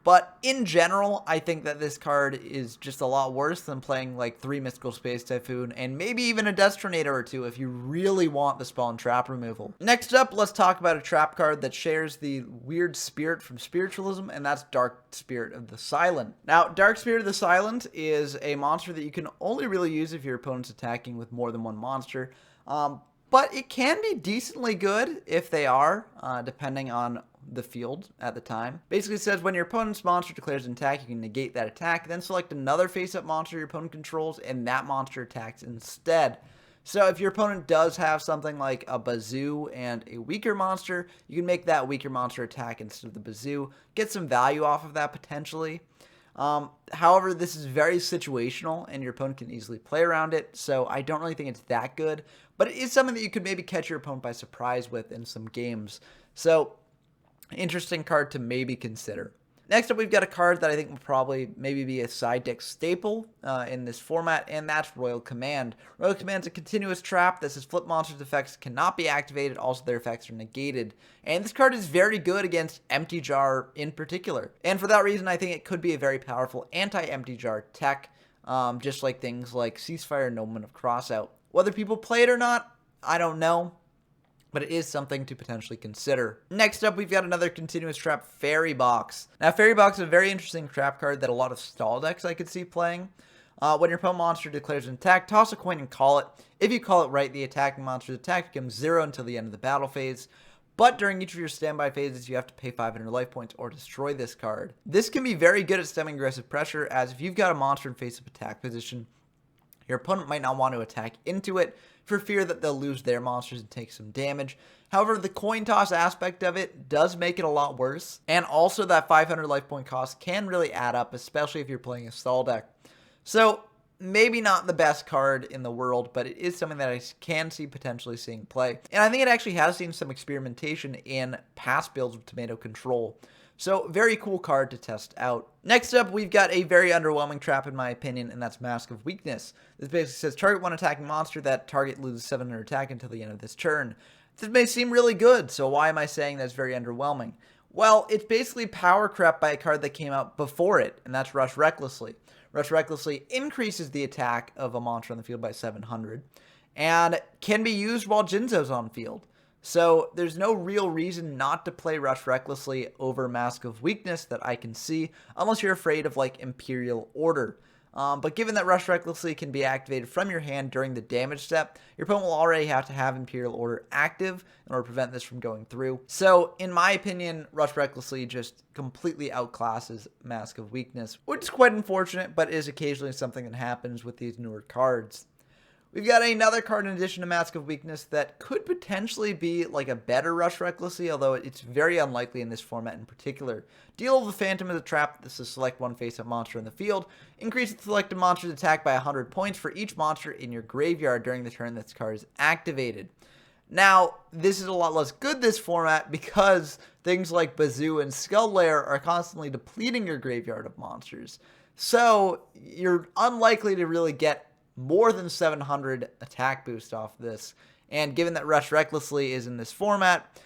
But in general, I think that this card is just a lot worse than playing like 3 Mystical Space Typhoon and maybe even a Death Tornado or 2 if you really want the spell and trap removal. Next up, let's talk about a trap card that shares the weird spirit from Spiritualism, and that's Dark Spirit of the Silent. Now, Dark Spirit of the Silent is a monster that you can only really use if your opponent's attacking with more than 1 monster. But it can be decently good if they are, depending on the field at the time. Basically, it says when your opponent's monster declares an attack, you can negate that attack, then select another face-up monster your opponent controls, and that monster attacks instead. So if your opponent does have something like a Bazoo and a weaker monster, you can make that weaker monster attack instead of the Bazoo, get some value off of that potentially. However, this is very situational and your opponent can easily play around it, so I don't really think it's that good, but it is something that you could maybe catch your opponent by surprise with in some games. So, interesting card to maybe consider. Next up, we've got a card that I think will probably maybe be a side deck staple in this format, and that's Royal Command. Royal Command is a continuous trap that says flip monsters' effects cannot be activated, also their effects are negated. And this card is very good against Empty Jar in particular. And for that reason, I think it could be a very powerful anti-Empty Jar tech, just like things like Ceasefire and No Moment of Crossout. Whether people play it or not, I don't know, but it is something to potentially consider. Next up, we've got another continuous trap, Fairy Box. Now, Fairy Box is a very interesting trap card that a lot of stall decks I could see playing. When your opponent monster declares an attack, toss a coin and call it. If you call it right, the attacking monster's attack becomes 0 until the end of the battle phase. But during each of your standby phases, you have to pay 500 life points or destroy this card. This can be very good at stemming aggressive pressure, as if you've got a monster in face-up attack position, your opponent might not want to attack into it for fear that they'll lose their monsters and take some damage. However, the coin toss aspect of it does make it a lot worse. And also that 500 life point cost can really add up, especially if you're playing a stall deck. So maybe not the best card in the world, but it is something that I can see potentially seeing play. And I think it actually has seen some experimentation in past builds with tomato control. So very cool card to test out. Next up, we've got a very underwhelming trap in my opinion, and that's Mask of Weakness. This basically says target one attacking monster, that target loses 700 attack until the end of this turn. This may seem really good, so why am I saying that's very underwhelming? Well, it's basically power crept by a card that came out before it, and that's Rush Recklessly. Rush Recklessly increases the attack of a monster on the field by 700, and can be used while Jinzo's on field. So there's no real reason not to play Rush Recklessly over Mask of Weakness that I can see, unless you're afraid of like Imperial Order. But given that Rush Recklessly can be activated from your hand during the damage step, your opponent will already have to have Imperial Order active in order to prevent this from going through. So, in my opinion, Rush Recklessly just completely outclasses Mask of Weakness, which is quite unfortunate, but is occasionally something that happens with these newer cards. We've got another card in addition to Mask of Weakness that could potentially be like a better Rush Recklessly, although it's very unlikely in this format in particular. Deal of the Phantom is a trap. This is select one face-up monster in the field. Increase the selected monster's attack by 100 points for each monster in your graveyard during the turn this card is activated. Now, this is a lot less good this format because things like Bazoo and Skull Lair are constantly depleting your graveyard of monsters. So, you're unlikely to really get more than 700 attack boost off this, and given that Rush Recklessly is in this format,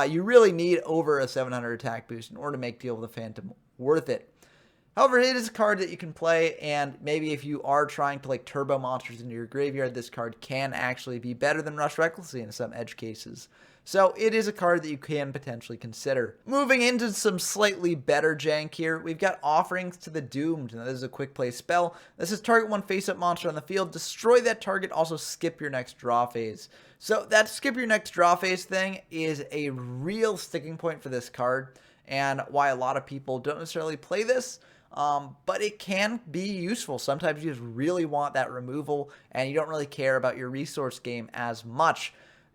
you really need over a 700 attack boost in order to make Deal with the Phantom worth it. However, it is a card that you can play, and maybe if you are trying to like turbo monsters into your graveyard, this card can actually be better than Rush Recklessly in some edge cases. So it is a card that you can potentially consider. Moving into some slightly better jank here, we've got Offerings to the Doomed. Now, this is a quick play spell. This is target one face-up monster on the field. Destroy that target, also skip your next draw phase. So that skip your next draw phase thing is a real sticking point for this card, and why a lot of people don't necessarily play this. But it can be useful. Sometimes you just really want that removal, and you don't really care about your resource game as much.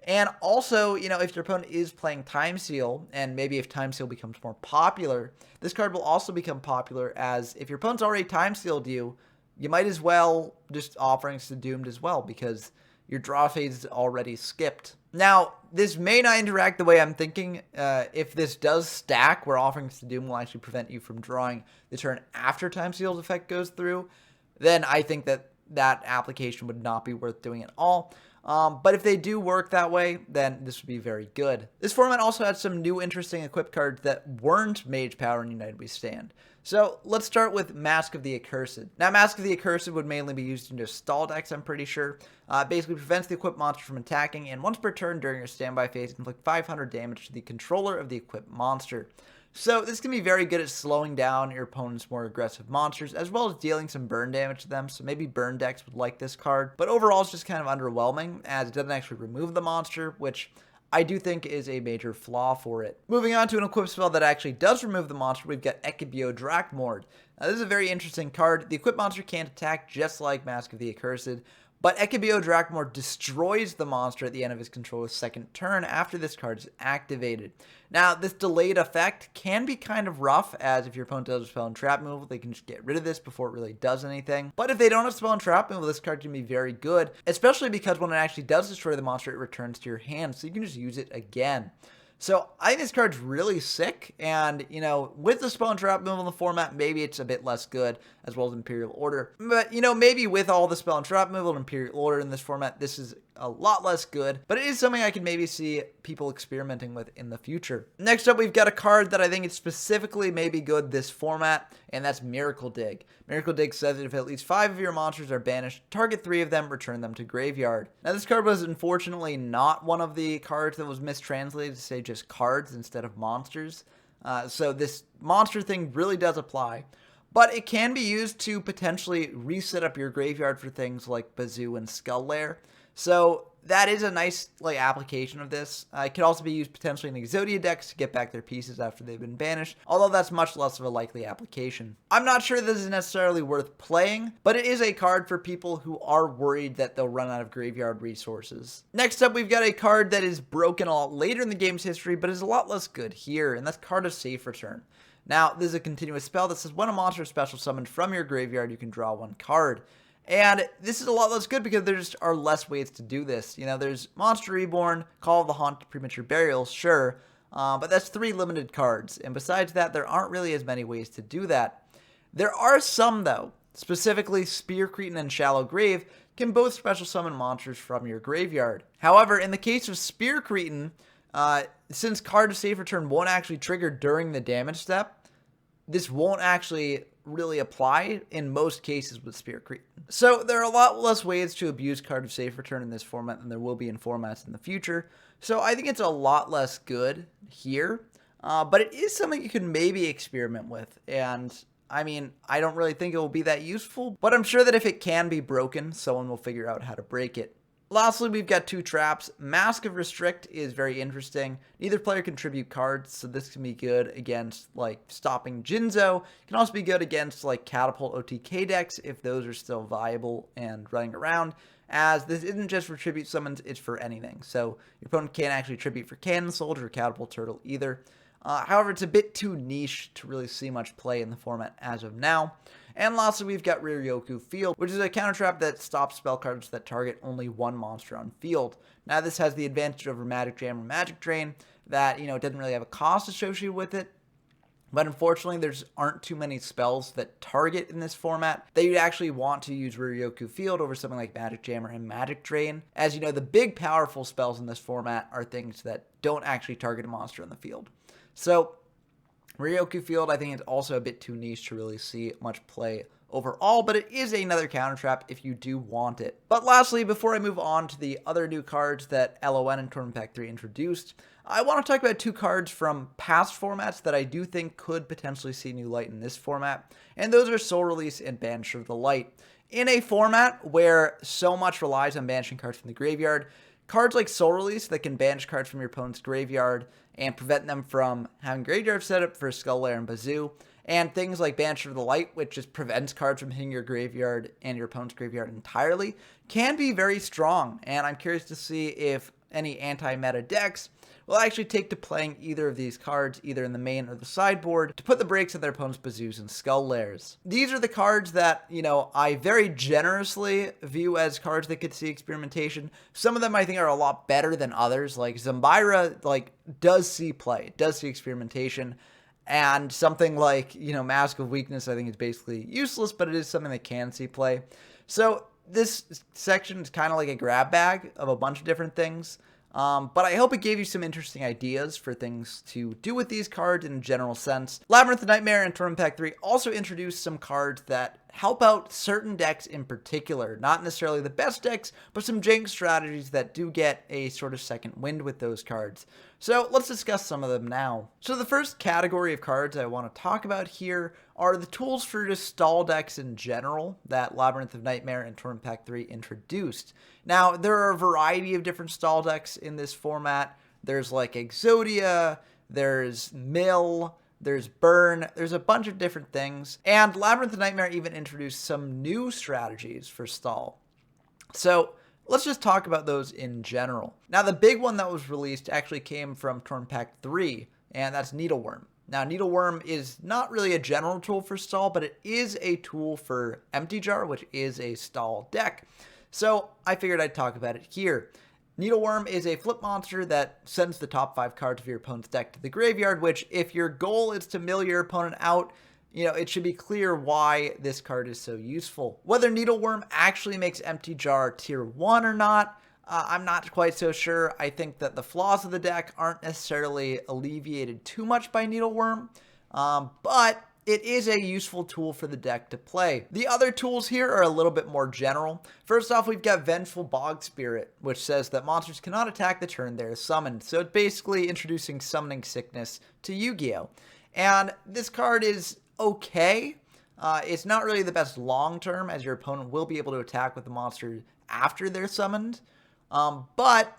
And also, you know, if your opponent is playing Time Seal, and maybe if Time Seal becomes more popular, this card will also become popular, as if your opponent's already Time Sealed you, you might as well just Offerings to Doomed as well, because your draw phase is already skipped. Now, this may not interact the way I'm thinking. If this does stack, where Offerings to Doom will actually prevent you from drawing the turn after Time Seal's effect goes through, then I think that that application would not be worth doing at all. But if they do work that way, then this would be very good. This format also had some new interesting equip cards that weren't Mage Power in United We Stand. So let's start with Mask of the Accursed. Now, Mask of the Accursed would mainly be used in just stall decks, I'm pretty sure. Basically prevents the equipped monster from attacking, and once per turn during your standby phase, inflict 500 damage to the controller of the equipped monster. So this can be very good at slowing down your opponent's more aggressive monsters, as well as dealing some burn damage to them, so maybe burn decks would like this card. But overall, it's just kind of underwhelming, as it doesn't actually remove the monster, which I do think is a major flaw for it. Moving on to an equip spell that actually does remove the monster, we've got Ekibio Drakmord. Now, this is a very interesting card. The equipped monster can't attack, just like Mask of the Accursed, but Ekibio Drakmord destroys the monster at the end of his controller's second turn after this card is activated. Now, this delayed effect can be kind of rough, as if your opponent does a spell and trap removal, they can just get rid of this before it really does anything. But if they don't have spell and trap removal, this card can be very good, especially because when it actually does destroy the monster, it returns to your hand, so you can just use it again. So I think this card's really sick, and, you know, with the spell and trap removal in the format, maybe it's a bit less good, as well as Imperial Order. But, you know, maybe with all the spell and trap removal and Imperial Order in this format, this is a lot less good, but it is something I can maybe see people experimenting with in the future. Next up, we've got a card that I think is specifically maybe good this format, and that's Miracle Dig. Miracle Dig says that if at least 5 of your monsters are banished, target 3 of them, return them to graveyard. Now, this card was unfortunately not one of the cards that was mistranslated to say just cards instead of monsters. So this monster thing really does apply. But it can be used to potentially reset up your graveyard for things like Bazoo and Skull Lair. So that is a nice application of this. It could also be used potentially in Exodia decks to get back their pieces after they've been banished, although that's much less of a likely application. I'm not sure this is necessarily worth playing, but it is a card for people who are worried that they'll run out of graveyard resources. Next up, we've got a card that is broken a lot later in the game's history, but is a lot less good here, and that's Card of Safe Return. Now, this is a continuous spell that says when a monster is special summoned from your graveyard, you can draw 1 card. And this is a lot less good because there just are less ways to do this. You know, there's Monster Reborn, Call of the Haunt, Premature Burial, sure, but that's 3 limited cards. And besides that, there aren't really as many ways to do that. There are some, though. Specifically, Spear Cretin and Shallow Grave can both special summon monsters from your graveyard. However, in the case of Spear Cretin, since Card of Safe Return won't actually trigger during the damage step, this won't actually really apply in most cases with Spear Cretin. So there are a lot less ways to abuse Card of Safe Return in this format than there will be in formats in the future. So I think it's a lot less good here, but it is something you can maybe experiment with. And I mean, I don't really think it will be that useful, but I'm sure that if it can be broken, someone will figure out how to break it. Lastly, we've got 2 traps. Mask of Restrict is very interesting. Neither player can tribute cards, so this can be good against, like, stopping Jinzo. It can also be good against, like, Catapult OTK decks if those are still viable and running around, as this isn't just for tribute summons, it's for anything. So your opponent can't actually tribute for Cannon Soldier or Catapult Turtle either. However, it's a bit too niche to really see much play in the format as of now. And lastly, we've got Ryoku Field, which is a counter trap that stops spell cards that target only one monster on field. Now, this has the advantage over Magic Jam or Magic Drain that, you know, it doesn't really have a cost associated with it. But unfortunately, there aren't too many spells that target in this format that you'd actually want to use Ryoku Field over something like Magic Jammer and Magic Drain. As you know, the big powerful spells in this format are things that don't actually target a monster on the field. So Ryoku Field, I think, is also a bit too niche to really see much play overall, but it is another counter trap if you do want it. But lastly, before I move on to the other new cards that LON and Tournament Pack 3 introduced, I want to talk about 2 cards from past formats that I do think could potentially see new light in this format, and those are Soul Release and Banisher of the Light. In a format where so much relies on banishing cards from the graveyard, cards like Soul Release that can banish cards from your opponent's graveyard and prevent them from having graveyard setup for Skull Lair and Bazoo, and things like Banisher of the Light, which just prevents cards from hitting your graveyard and your opponent's graveyard entirely, can be very strong. And I'm curious to see if any anti-meta decks will actually take to playing either of these cards, either in the main or the sideboard, to put the brakes on their opponent's Bazoos and Skull Lairs. These are the cards that, you know, I very generously view as cards that could see experimentation. Some of them I think are a lot better than others. Like Zambira, like, does see play, does see experimentation. And something like, you know, Mask of Weakness, I think is basically useless, but it is something that can see play. So this section is kind of like a grab bag of a bunch of different things. But I hope it gave you some interesting ideas for things to do with these cards in a general sense. Labyrinth of Nightmare and Tournament Pack 3 also introduced some cards that help out certain decks in particular. Not necessarily the best decks, but some jank strategies that do get a sort of second wind with those cards. So let's discuss some of them now. So the first category of cards I want to talk about here are the tools for just stall decks in general that Labyrinth of Nightmare and Tournament Pack 3 introduced. Now, there are a variety of different stall decks in this format. There's like Exodia, there's Mill, there's Burn, there's a bunch of different things. And Labyrinth of Nightmare even introduced some new strategies for stall. So let's just talk about those in general. Now, the big one that was released actually came from Tournament Pack 3, and that's Needleworm. Now, Needleworm is not really a general tool for stall, but it is a tool for Empty Jar, which is a stall deck. So I figured I'd talk about it here. Needleworm is a flip monster that sends the top 5 cards of your opponent's deck to the graveyard, which if your goal is to mill your opponent out, you know, it should be clear why this card is so useful. Whether Needleworm actually makes Empty Jar tier 1 or not, I'm not quite so sure. I think that the flaws of the deck aren't necessarily alleviated too much by Needleworm, but it is a useful tool for the deck to play. The other tools here are a little bit more general. First off, we've got Vengeful Bog Spirit, which says that monsters cannot attack the turn they're summoned. So it's basically introducing Summoning Sickness to Yu-Gi-Oh! And this card is okay. It's not really the best long term, as your opponent will be able to attack with the monster after they're summoned. But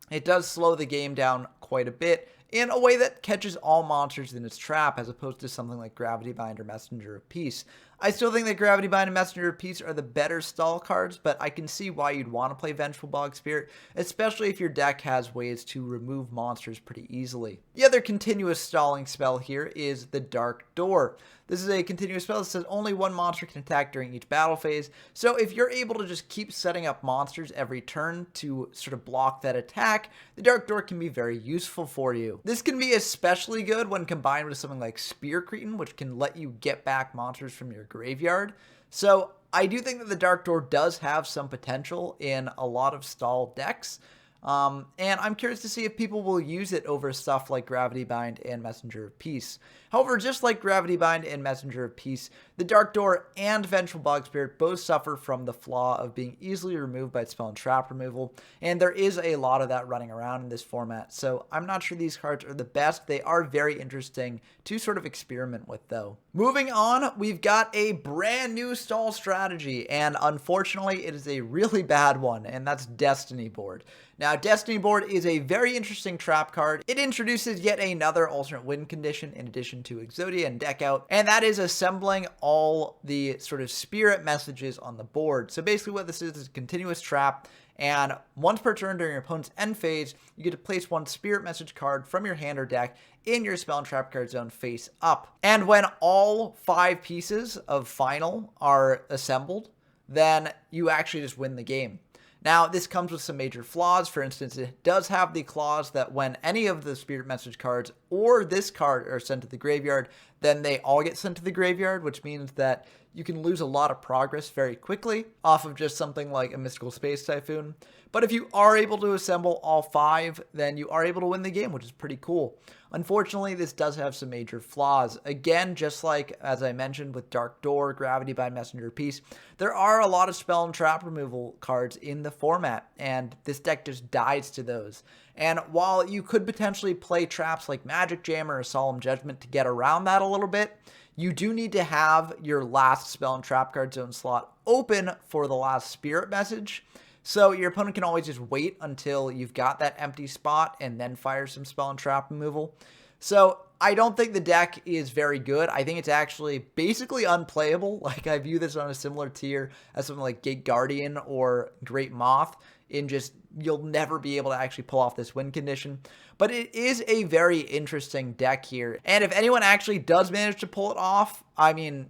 it does slow the game down quite a bit in a way that catches all monsters in its trap, as opposed to something like Gravity Bind or Messenger of Peace. I still think that Gravity Bind and Messenger of Peace are the better stall cards, but I can see why you'd want to play Vengeful Bog Spirit, especially if your deck has ways to remove monsters pretty easily. The other continuous stalling spell here is the Dark Door. This is a continuous spell that says only one monster can attack during each battle phase. So if you're able to just keep setting up monsters every turn to sort of block that attack, the Dark Door can be very useful for you. This can be especially good when combined with something like Spear Cretin, which can let you get back monsters from your graveyard. So I do think that the Dark Door does have some potential in a lot of stall decks. And I'm curious to see if people will use it over stuff like Gravity Bind and Messenger of Peace. However, just like Gravity Bind and Messenger of Peace, the Dark Door and Vengeful Bog Spirit both suffer from the flaw of being easily removed by spell and trap removal, and there is a lot of that running around in this format, so I'm not sure these cards are the best. They are very interesting to sort of experiment with, though. Moving on, we've got a brand new stall strategy, and unfortunately, it is a really bad one, and that's Destiny Board. Now, Destiny Board is a very interesting trap card. It introduces yet another alternate win condition in addition to Exodia and Deck Out, and that is assembling all the sort of spirit messages on the board. So basically what this is a continuous trap, and once per turn during your opponent's end phase, you get to place one spirit message card from your hand or deck in your spell and trap card zone face up. And when all 5 pieces of final are assembled, then you actually just win the game. Now, this comes with some major flaws. For instance, it does have the clause that when any of the Spirit Message cards or this card are sent to the graveyard, then they all get sent to the graveyard, which means that you can lose a lot of progress very quickly off of just something like a Mystical Space Typhoon. But if you are able to assemble all 5, then you are able to win the game, which is pretty cool. Unfortunately, this does have some major flaws. Again, just like, as I mentioned, with Dark Door, Gravity Bind, Messenger of Peace, there are a lot of spell and trap removal cards in the format, and this deck just dies to those. And while you could potentially play traps like Magic Jammer or Solemn Judgment to get around that a little bit, you do need to have your last spell and trap card zone slot open for the last spirit message. So your opponent can always just wait until you've got that empty spot and then fire some spell and trap removal. So I don't think the deck is very good. I think it's actually basically unplayable. Like, I view this on a similar tier as something like Gate Guardian or Great Moth, in just you'll never be able to actually pull off this win condition. But it is a very interesting deck here. And if anyone actually does manage to pull it off, I mean,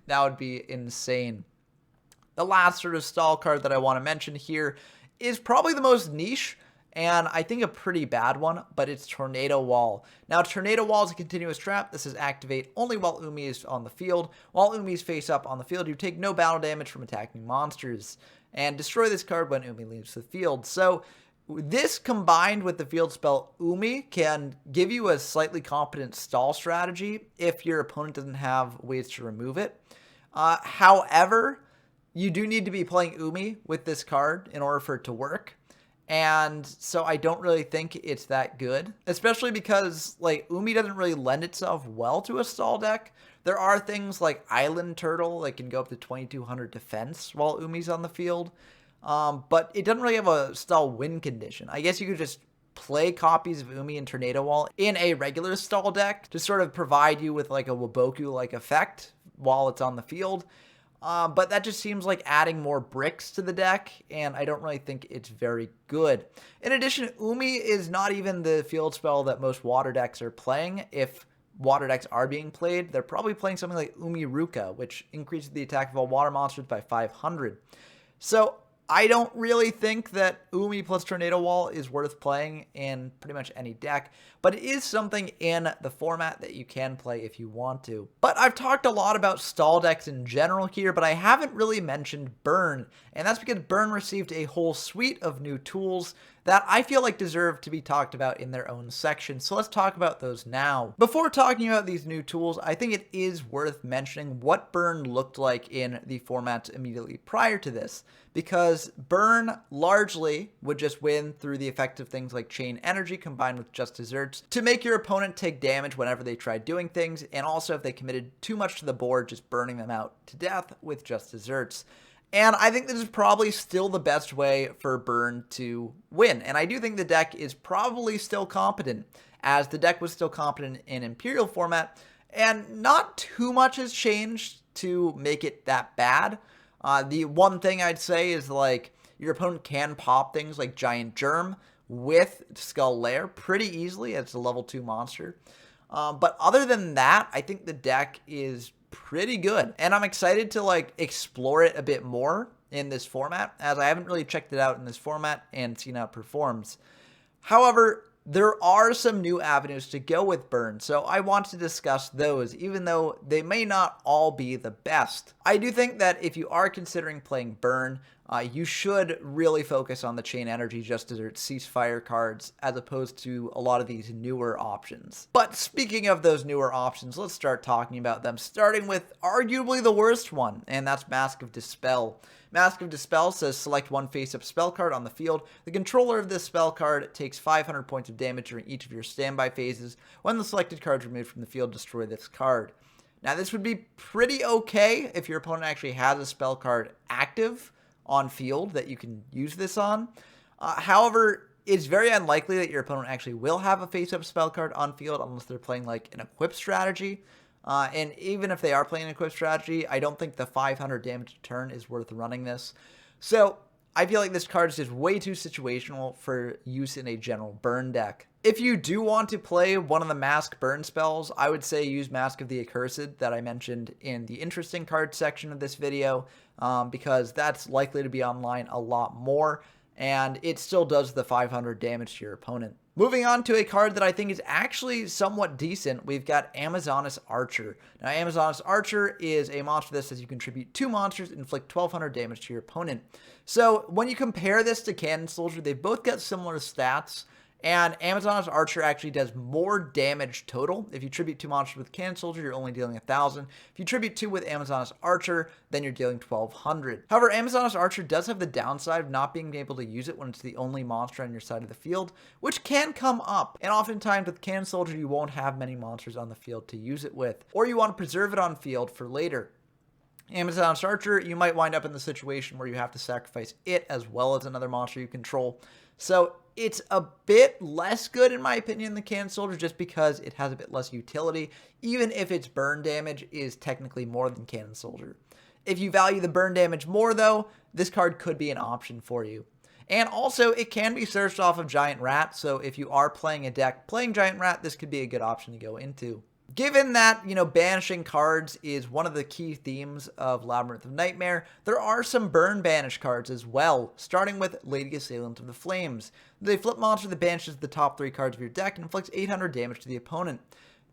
that would be insane. The last sort of stall card that I want to mention here is probably the most niche, and I think a pretty bad one, but it's Tornado Wall. Now, Tornado Wall is a continuous trap. This is activate only while Umi is on the field. While Umi is face up on the field, you take no battle damage from attacking monsters, and destroy this card when Umi leaves the field. So this combined with the field spell Umi can give you a slightly competent stall strategy if your opponent doesn't have ways to remove it. However, you do need to be playing Umi with this card in order for it to work. And so I don't really think it's that good, especially because like Umi doesn't really lend itself well to a stall deck. There are things like Island Turtle that can go up to 2200 defense while Umi's on the field. But it doesn't really have a stall win condition. I guess you could just play copies of Umi and Tornado Wall in a regular stall deck to sort of provide you with like a Waboku-like effect while it's on the field. But that just seems like adding more bricks to the deck, and I don't really think it's very good. In addition, Umi is not even the field spell that most water decks are playing. If water decks are being played, they're probably playing something like Umi Ruka, which increases the attack of all water monsters by 500. So I don't really think that Umi plus Tornado Wall is worth playing in pretty much any deck, but it is something in the format that you can play if you want to. But I've talked a lot about stall decks in general here, but I haven't really mentioned Burn, and that's because Burn received a whole suite of new tools that I feel like deserve to be talked about in their own section. So let's talk about those now. Before talking about these new tools, I think it is worth mentioning what Burn looked like in the formats immediately prior to this, because Burn largely would just win through the effect of things like Chain Energy combined with Just Desserts to make your opponent take damage whenever they tried doing things, and also if they committed too much to the board, just burning them out to death with Just Desserts. And I think this is probably still the best way for Burn to win. And I do think the deck is probably still competent, as the deck was still competent in Imperial format, and not too much has changed to make it that bad. The one thing I'd say is, like, your opponent can pop things like Giant Germ with Skull Lair pretty easily. It's a level 2 monster. But other than that, I think the deck is pretty good. And I'm excited to like explore it a bit more in this format, as I haven't really checked it out in this format and seen how it performs. However, there are some new avenues to go with Burn, so I want to discuss those, even though they may not all be the best. I do think that if you are considering playing Burn, you should really focus on the Chain Energy Just Desert Ceasefire cards, as opposed to a lot of these newer options. But speaking of those newer options, let's start talking about them, starting with arguably the worst one, and that's Mask of Dispel. Mask of Dispel says select one face-up spell card on the field. The controller of this spell card takes 500 points of damage during each of your standby phases. When the selected card is removed from the field, destroy this card. Now, this would be pretty okay if your opponent actually has a spell card active on field that you can use this on. However, it's very unlikely that your opponent actually will have a face-up spell card on field unless they're playing like an equip strategy. And even if they are playing an equip strategy, I don't think the 500 damage a turn is worth running this. So I feel like this card is just way too situational for use in a general burn deck. If you do want to play one of the mask burn spells, I would say use Mask of the Accursed that I mentioned in the interesting card section of this video, because that's likely to be online a lot more, and it still does the 500 damage to your opponent. Moving on to a card that I think is actually somewhat decent, we've got Amazoness Archer. Now, Amazoness Archer is a monster that says you contribute 2 monsters and inflict 1200 damage to your opponent. So when you compare this to Cannon Soldier, they both got similar stats, and Amazoness Archer actually does more damage total. If you tribute 2 monsters with Cannon Soldier, you're only dealing 1,000. If you tribute 2 with Amazoness Archer, then you're dealing 1,200. However, Amazoness Archer does have the downside of not being able to use it when it's the only monster on your side of the field, which can come up. And oftentimes with Cannon Soldier, you won't have many monsters on the field to use it with, or you want to preserve it on field for later. Amazoness Archer, you might wind up in the situation where you have to sacrifice it as well as another monster you control. So it's a bit less good, in my opinion, than Cannon Soldier, just because it has a bit less utility, even if its burn damage is technically more than Cannon Soldier. If you value the burn damage more, though, this card could be an option for you. And also, it can be searched off of Giant Rat, so if you are playing a deck playing Giant Rat, this could be a good option to go into. Given that, banishing cards is one of the key themes of Labyrinth of Nightmare, there are some burn banish cards as well, starting with Lady Assailant of the Flames. The flip monster that banishes the top 3 cards of your deck and inflicts 800 damage to the opponent.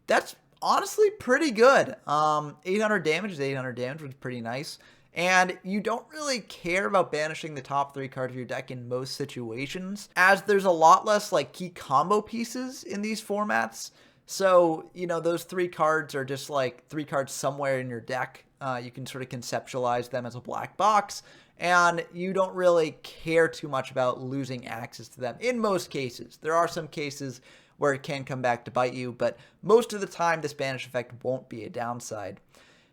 That's honestly pretty good. 800 damage is 800 damage, which is pretty nice. And you don't really care about banishing the top 3 cards of your deck in most situations, as there's a lot less like key combo pieces in these formats. So, those 3 cards are just like 3 cards somewhere in your deck. You can sort of conceptualize them as a black box, and you don't really care too much about losing access to them in most cases. There are some cases where it can come back to bite you, but most of the time this banish effect won't be a downside.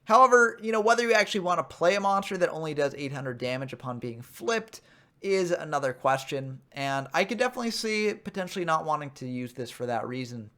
However, whether you actually want to play a monster that only does 800 damage upon being flipped is another question, and I could definitely see potentially not wanting to use this for that reason.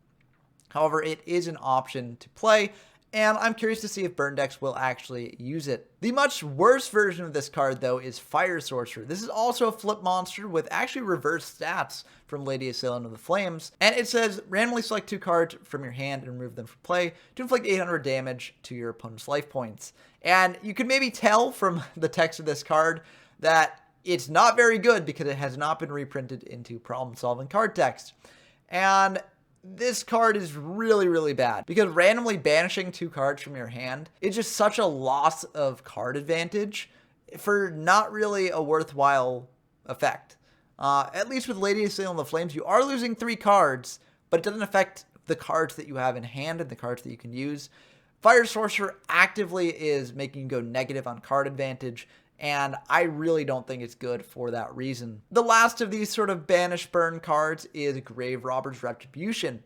However, it is an option to play, and I'm curious to see if burn decks will actually use it. The much worse version of this card, though, is Fire Sorcerer. This is also a flip monster with actually reverse stats from Lady Assailant of the Flames, and it says randomly select 2 cards from your hand and remove them from play to inflict 800 damage to your opponent's life points. And you can maybe tell from the text of this card that it's not very good because it has not been reprinted into problem-solving card text. And this card is really, really bad because randomly banishing 2 cards from your hand is just such a loss of card advantage for not really a worthwhile effect. At least with Lady Assailant of the Flames, you are losing 3 cards, but it doesn't affect the cards that you have in hand and the cards that you can use. Fire Sorcerer actively is making you go negative on card advantage, and I really don't think it's good for that reason. The last of these sort of banish burn cards is Grave Robber's Retribution.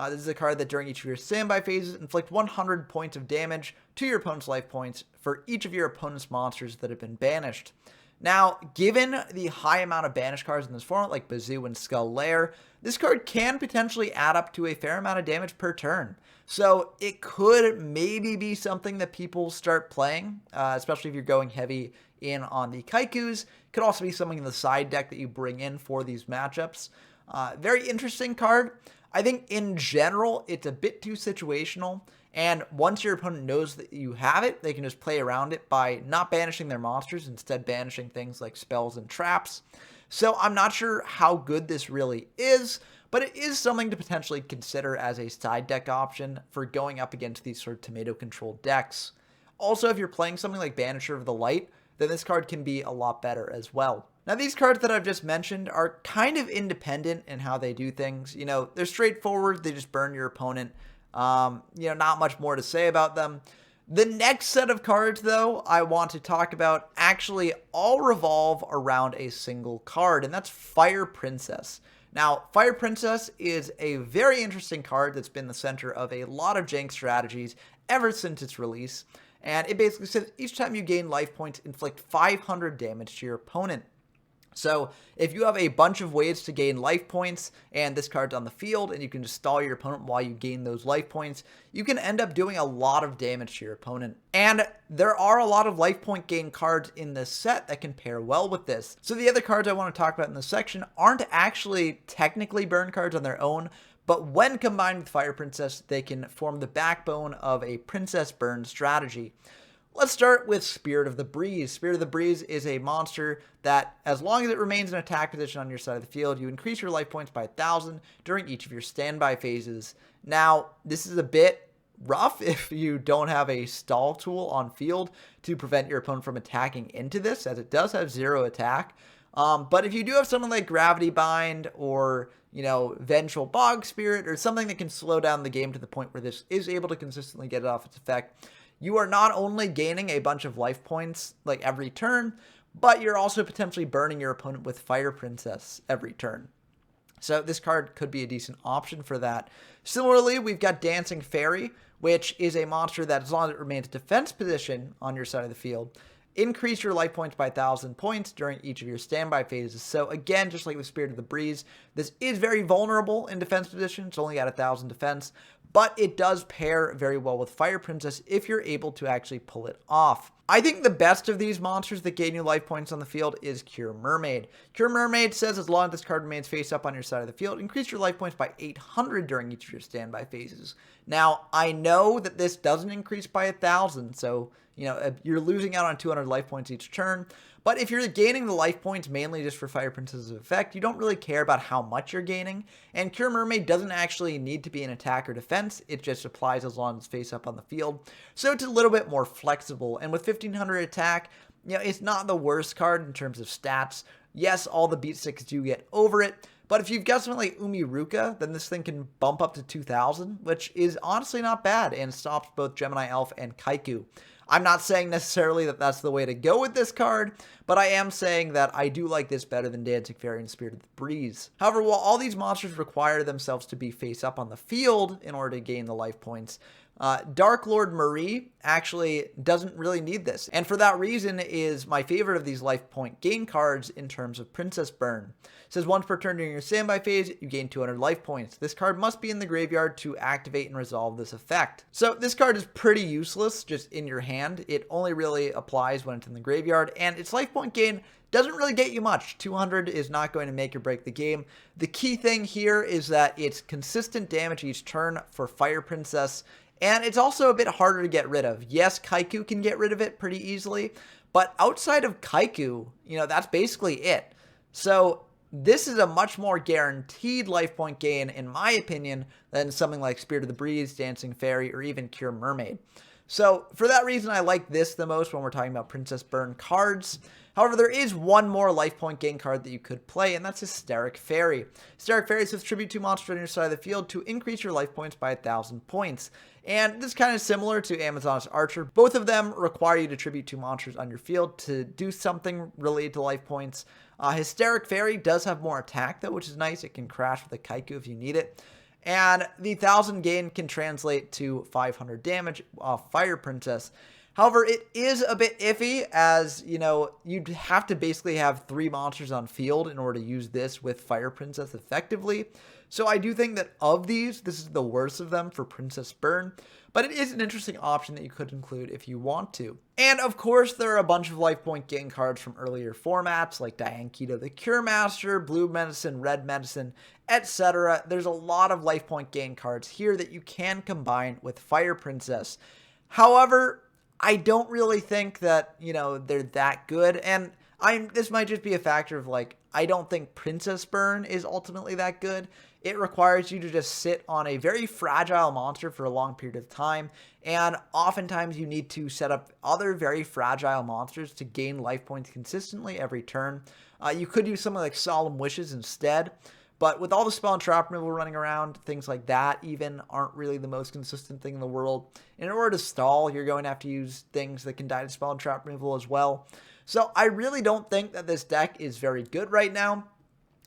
This is a card that during each of your standby phases inflict 100 points of damage to your opponent's life points for each of your opponent's monsters that have been banished. Now, given the high amount of banished cards in this format, like Bazoo and Skull Lair, this card can potentially add up to a fair amount of damage per turn. So it could maybe be something that people start playing, especially if you're going heavy in on the Kaikus. Could also be something in the side deck that you bring in for these matchups. Very interesting card. I think in general, it's a bit too situational. And once your opponent knows that you have it, they can just play around it by not banishing their monsters, instead banishing things like spells and traps. So I'm not sure how good this really is, but it is something to potentially consider as a side deck option for going up against these sort of tomato-controlled decks. Also, if you're playing something like Banisher of the Light, then this card can be a lot better as well. Now, these cards that I've just mentioned are kind of independent in how they do things. You know, they're straightforward, they just burn your opponent. Not much more to say about them. The next set of cards, though, I want to talk about actually all revolve around a single card, and that's Fire Princess. Now, Fire Princess is a very interesting card that's been the center of a lot of jank strategies ever since its release, and it basically says each time you gain life points, inflict 500 damage to your opponent. So if you have a bunch of ways to gain life points and this card's on the field and you can just stall your opponent while you gain those life points, you can end up doing a lot of damage to your opponent. And there are a lot of life point gain cards in this set that can pair well with this. So the other cards I want to talk about in this section aren't actually technically burn cards on their own, but when combined with Fire Princess, they can form the backbone of a Princess Burn strategy. Let's start with Spirit of the Breeze. Spirit of the Breeze is a monster that, as long as it remains in attack position on your side of the field, you increase your life points by 1,000 during each of your standby phases. Now, this is a bit rough if you don't have a stall tool on field to prevent your opponent from attacking into this, as it does have 0 attack. But if you do have something like Gravity Bind or, Vengeful Bog Spirit or something that can slow down the game to the point where this is able to consistently get it off its effect, you are not only gaining a bunch of life points like every turn, but you're also potentially burning your opponent with Fire Princess every turn. So this card could be a decent option for that. Similarly, we've got Dancing Fairy, which is a monster that, as long as it remains defense position on your side of the field, increase your life points by 1,000 points during each of your standby phases. So again, just like with Spirit of the Breeze, this is very vulnerable in defense position. It's only got 1,000 defense, but it does pair very well with Fire Princess if you're able to actually pull it off. I think the best of these monsters that gain you life points on the field is Cure Mermaid. Cure Mermaid says as long as this card remains face up on your side of the field, increase your life points by 800 during each of your standby phases. Now, I know that this doesn't increase by 1,000, so you're losing out on 200 life points each turn. But if you're gaining the life points mainly just for Fire Princess's effect, you don't really care about how much you're gaining. And Cure Mermaid doesn't actually need to be an attack or defense. It just applies as long as it's face up on the field. So it's a little bit more flexible. And with 1,500 attack, it's not the worst card in terms of stats. Yes, all the beat sticks do get over it. But if you've got something like Umiruka, then this thing can bump up to 2,000, which is honestly not bad and stops both Gemini Elf and Kaiku. I'm not saying necessarily that that's the way to go with this card, but I am saying that I do like this better than Dancing Fairy and Spirit of the Breeze. However, while all these monsters require themselves to be face up on the field in order to gain the life points, Dark Lord Marie actually doesn't really need this, and for that reason is my favorite of these life point gain cards in terms of Princess Burn. It says once per turn during your standby phase, you gain 200 life points. This card must be in the graveyard to activate and resolve this effect. So this card is pretty useless just in your hand. It only really applies when it's in the graveyard, and its life point gain doesn't really get you much. 200 is not going to make or break the game. The key thing here is that it's consistent damage each turn for Fire Princess, and it's also a bit harder to get rid of. Yes, Kaiku can get rid of it pretty easily, but outside of Kaiku, that's basically it. So this is a much more guaranteed life point gain, in my opinion, than something like Spirit of the Breeze, Dancing Fairy, or even Cure Mermaid. So for that reason, I like this the most when we're talking about Princess Burn cards. However, there is one more life point gain card that you could play, and that's Hysteric Fairy. Hysteric Fairy says tribute 2 monsters on your side of the field to increase your life points by 1,000 points. And this is kind of similar to Amazoness Archer. Both of them require you to tribute 2 monsters on your field to do something related to life points. Hysteric Fairy does have more attack, though, which is nice. It can crash with a Kaiku if you need it. And the 1,000 gain can translate to 500 damage off Fire Princess. However, it is a bit iffy as, you know, you'd have to basically have 3 monsters on field in order to use this with Fire Princess effectively. So I do think that of these, this is the worst of them for Princess Burn, but it is an interesting option that you could include if you want to. And of course, there are a bunch of life point gain cards from earlier formats like Diane Keto the Cure Master, Blue Medicine, Red Medicine, etc. There's a lot of life point gain cards here that you can combine with Fire Princess. However, I don't really think that, you know, they're that good, and this might just be a factor of, like, I don't think Princess Burn is ultimately that good. It requires you to just sit on a very fragile monster for a long period of time, and oftentimes you need to set up other very fragile monsters to gain life points consistently every turn. You could use something like Solemn Wishes instead, but with all the spell and trap removal running around, things like that even aren't really the most consistent thing in the world. In order to stall, you're going to have to use things that can die to spell and trap removal as well. So I really don't think that this deck is very good right now,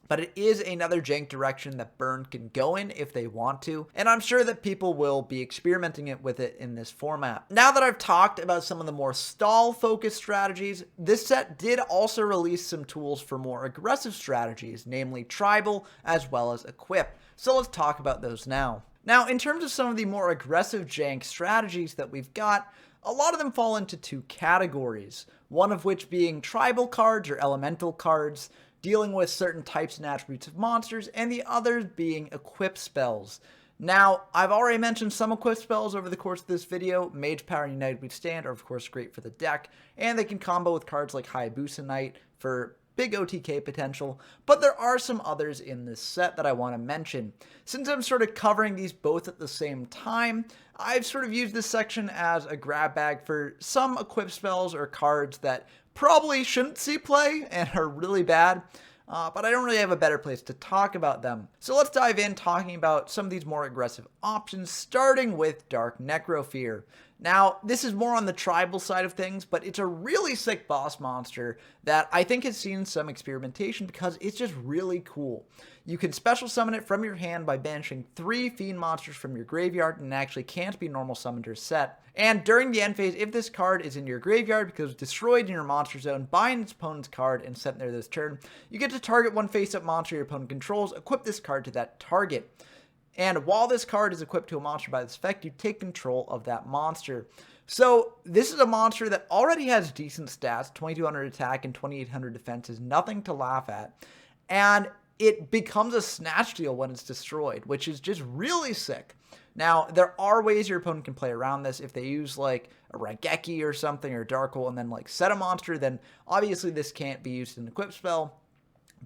but it is another jank direction that Burn can go in if they want to, and I'm sure that people will be experimenting with it in this format. Now that I've talked about some of the more stall-focused strategies, this set did also release some tools for more aggressive strategies, namely Tribal as well as Equip. So let's talk about those now. Now, in terms of some of the more aggressive jank strategies that we've got, a lot of them fall into 2 categories, one of which being tribal cards or elemental cards, dealing with certain types and attributes of monsters, and the others being equip spells. Now, I've already mentioned some equip spells over the course of this video. Mage Power and United Withstand are of course great for the deck, and they can combo with cards like Hayabusa Knight for big OTK potential, but there are some others in this set that I want to mention. Since I'm sort of covering these both at the same time, I've sort of used this section as a grab bag for some equip spells or cards that probably shouldn't see play and are really bad, but I don't really have a better place to talk about them. So let's dive in talking about some of these more aggressive options, starting with Dark Necrofear. Now, this is more on the tribal side of things, but it's a really sick boss monster that I think has seen some experimentation because it's just really cool. You can special summon it from your hand by banishing 3 fiend monsters from your graveyard, and it actually can't be normal summoned or set. And during the end phase, if this card is in your graveyard because it's destroyed in your monster zone by its opponent's card and sent there this turn, you get to target one face-up monster your opponent controls, equip this card to that target. And while this card is equipped to a monster by this effect, you take control of that monster. So this is a monster that already has decent stats, 2200 attack and 2800 defense is nothing to laugh at. And it becomes a snatch deal when it's destroyed, which is just really sick. Now, there are ways your opponent can play around this. If they use like a Raigeki or something or Dark Hole and then like set a monster, then obviously this can't be used in an equip spell.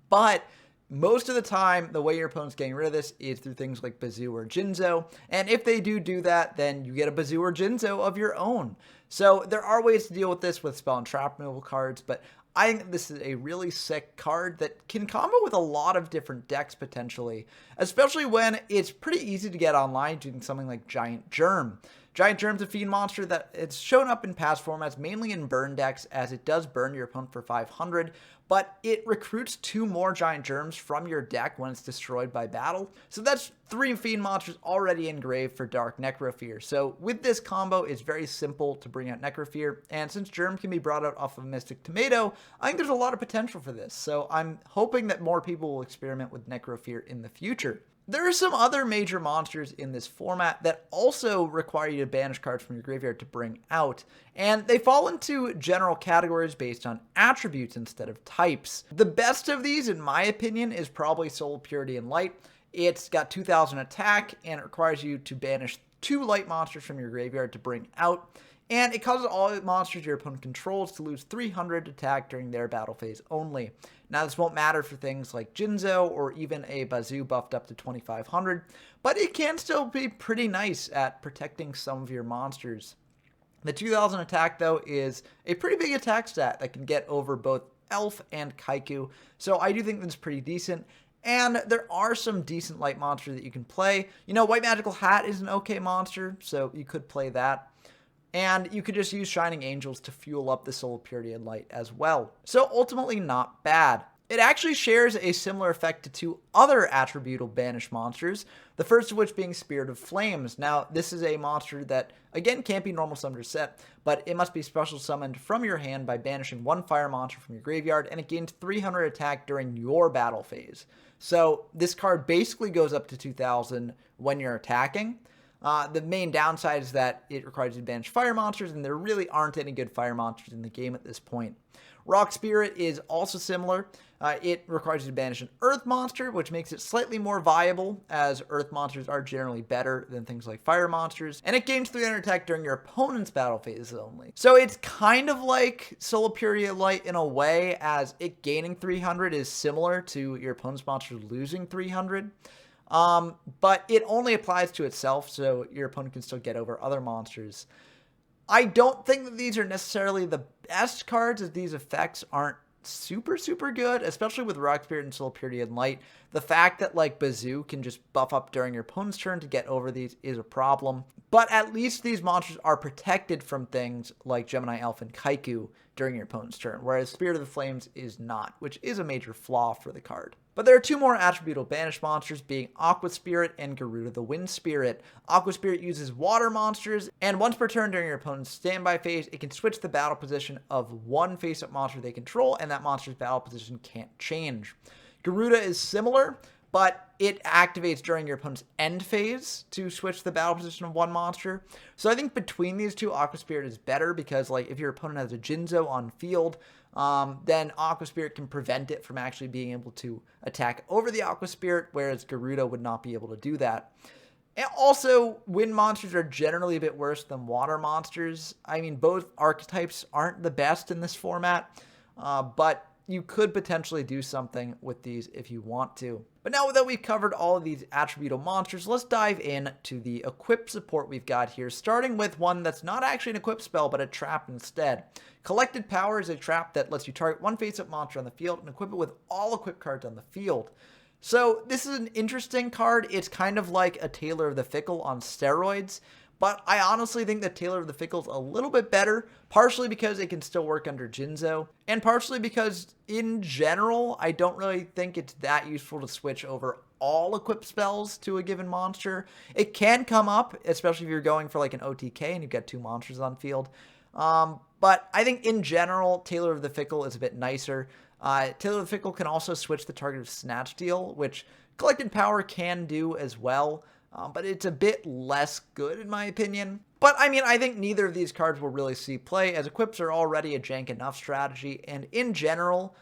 But most of the time, the way your opponent's getting rid of this is through things like Bazoo or Jinzo. And if they do that, then you get a Bazoo or Jinzo of your own. So there are ways to deal with this with spell and trap removal cards, but I think this is a really sick card that can combo with a lot of different decks potentially, especially when it's pretty easy to get online doing something like Giant Germ. Giant Germ's a fiend monster that it's shown up in past formats, mainly in burn decks, as it does burn your opponent for 500, but it recruits 2 more Giant Germs from your deck when it's destroyed by battle. So that's 3 fiend monsters already engraved for Dark Necrofear. So with this combo, it's very simple to bring out Necrofear, and since Germ can be brought out off of Mystic Tomato, I think there's a lot of potential for this. So I'm hoping that more people will experiment with Necrofear in the future. There are some other major monsters in this format that also require you to banish cards from your graveyard to bring out, and they fall into general categories based on attributes instead of types. The best of these, in my opinion, is probably Soul Purity and Light. It's got 2000 attack, and it requires you to banish 2 light monsters from your graveyard to bring out, and it causes all monsters your opponent controls to lose 300 attack during their battle phase only. Now, this won't matter for things like Jinzo or even a Bazoo buffed up to 2500, but it can still be pretty nice at protecting some of your monsters. The 2000 attack, though, is a pretty big attack stat that can get over both Elf and Kaiku, so I do think that's pretty decent. And there are some decent light monsters that you can play. You know, White Magical Hat is an okay monster, so you could play that. And you could just use Shining Angels to fuel up the Soul Purity and Light as well. So ultimately not bad. It actually shares a similar effect to two other attributable banished monsters, the first of which being Spirit of Flames. Now, this is a monster that, again, can't be normal summoned or set, but it must be special summoned from your hand by banishing one fire monster from your graveyard, and it gains 300 attack during your battle phase. So this card basically goes up to 2,000 when you're attacking. The main downside is that it requires you to banish fire monsters, and there really aren't any good fire monsters in the game at this point. Rock Spirit is also similar. It requires you to banish an earth monster, which makes it slightly more viable, as earth monsters are generally better than things like fire monsters, and it gains 300 attack during your opponent's battle phases only. So it's kind of like Soul Purity Light in a way, as it gaining 300 is similar to your opponent's monster losing 300. But it only applies to itself, so your opponent can still get over other monsters. I don't think that these are necessarily the best cards, as these effects aren't super good, especially with Rock Spirit and Soul Purity and Light. The fact that like Bazoo can just buff up during your opponent's turn to get over these is a problem. But at least these monsters are protected from things like Gemini Elf and Kaiku during your opponent's turn, whereas Spirit of the Flames is not, which is a major flaw for the card. But there are two more attributable banished monsters, being Aqua Spirit and Garuda the Wind Spirit. Aqua Spirit uses water monsters, and once per turn during your opponent's standby phase, it can switch the battle position of one face-up monster they control, and that monster's battle position can't change. Garuda is similar, but it activates during your opponent's end phase to switch the battle position of one monster. So I think between these two, Aqua Spirit is better, because like if your opponent has a Jinzo on field, then Aqua Spirit can prevent it from actually being able to attack over the Aqua Spirit, whereas Garuda would not be able to do that. And also, wind monsters are generally a bit worse than water monsters. I mean, both archetypes aren't the best in this format, but you could potentially do something with these if you want to. But now that we've covered all of these attributable monsters, let's dive in to the equip support we've got here, starting with one that's not actually an equip spell, but a trap instead. Collected Power is a trap that lets you target one face-up monster on the field and equip it with all equipped cards on the field. So this is an interesting card. It's kind of like a Tailor of the Fickle on steroids, but I honestly think that Tailor of the Fickle is a little bit better, partially because it can still work under Jinzo, and partially because, in general, I don't really think it's that useful to switch over all equipped spells to a given monster. It can come up, especially if you're going for like an OTK and you've got two monsters on field. But I think, in general, Tailor of the Fickle is a bit nicer. Tailor of the Fickle can also switch the target of Snatch Deal, which Collected Power can do as well. But it's a bit less good in my opinion. But I mean, I think neither of these cards will really see play, as equips are already a jank enough strategy, and in general,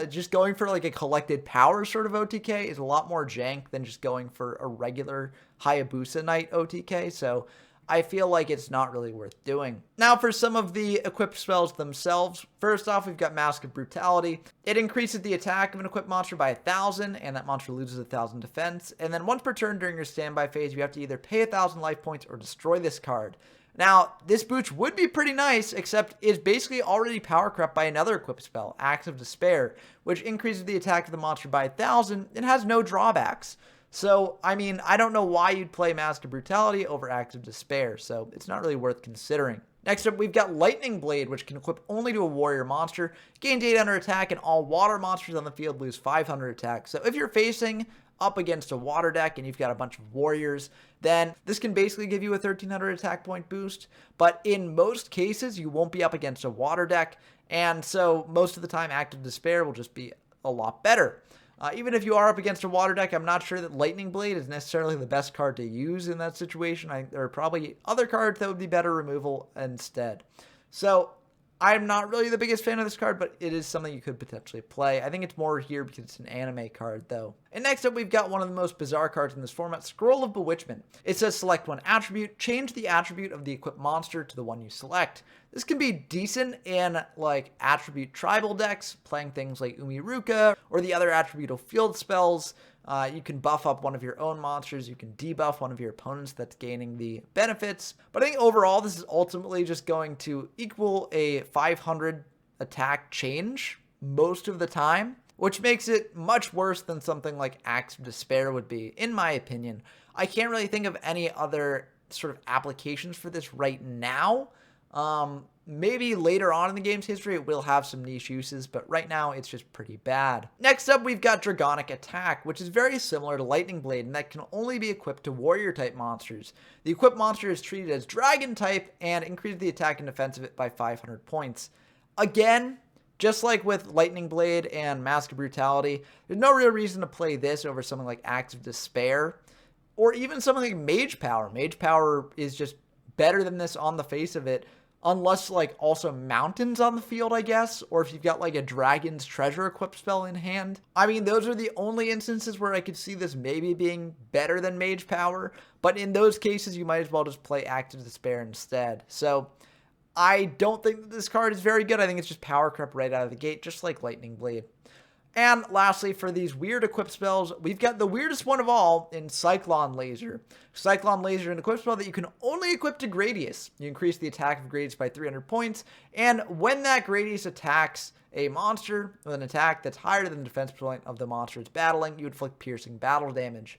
just going for like a Collected Power sort of OTK is a lot more jank than just going for a regular Hayabusa Knight OTK, so I feel like it's not really worth doing. Now for some of the equipped spells themselves, first off we've got Mask of Brutality. It increases the attack of an equipped monster by 1,000, and that monster loses 1,000 defense, and then once per turn during your standby phase, you have to either pay 1,000 life points or destroy this card. Now, this boost would be pretty nice, except it's basically already power crept by another equipped spell, Acts of Despair, which increases the attack of the monster by 1,000 and has no drawbacks. So, I mean, I don't know why you'd play Mask of Brutality over Acts of Despair, so it's not really worth considering. Next up, we've got Lightning Blade, which can equip only to a warrior monster, gains 800 attack, and all water monsters on the field lose 500 attack. So if you're facing up against a water deck and you've got a bunch of warriors, then this can basically give you a 1,300 attack point boost. But in most cases, you won't be up against a water deck, and so most of the time, Act of Despair will just be a lot better. Even if you are up against a water deck, I'm not sure that Lightning Blade is necessarily the best card to use in that situation. There are probably other cards that would be better removal instead. So I'm not really the biggest fan of this card, but it is something you could potentially play. I think it's more here because it's an anime card, though. And next up, we've got one of the most bizarre cards in this format, Scroll of Bewitchment. It says select one attribute, change the attribute of the equipped monster to the one you select. This can be decent in, like, attribute tribal decks, playing things like Umiruka, or the other attributable field spells. You can buff up one of your own monsters, you can debuff one of your opponents that's gaining the benefits. But I think overall, this is ultimately just going to equal a 500 attack change most of the time, which makes it much worse than something like Acts of Despair would be, in my opinion. I can't really think of any other sort of applications for this right now. Maybe later on in the game's history it will have some niche uses, but right now it's just pretty bad. Next up, we've got Dragonic Attack, which is very similar to Lightning Blade, and that can only be equipped to warrior type monsters. The equipped monster is treated as dragon type and increases the attack and defense of it by 500 points. Again, just like with Lightning Blade and Mask of Brutality, there's no real reason to play this over something like Acts of Despair, or even something like Mage Power. Mage Power is just better than this on the face of it, unless like also mountains on the field, I guess, or if you've got like a Dragon's Treasure equipped spell in hand. I mean, those are the only instances where I could see this maybe being better than Mage Power, but in those cases, you might as well just play Act of Despair instead. So I don't think that this card is very good. I think it's just power creep right out of the gate, just like Lightning Blade. And lastly, for these weird equipped spells, we've got the weirdest one of all in Cyclone Laser. Cyclone Laser, an equipped spell that you can only equip to Gradius. You increase the attack of Gradius by 300 points, and when that Gradius attacks a monster with an attack that's higher than the defense point of the monster it's battling, you inflict piercing battle damage.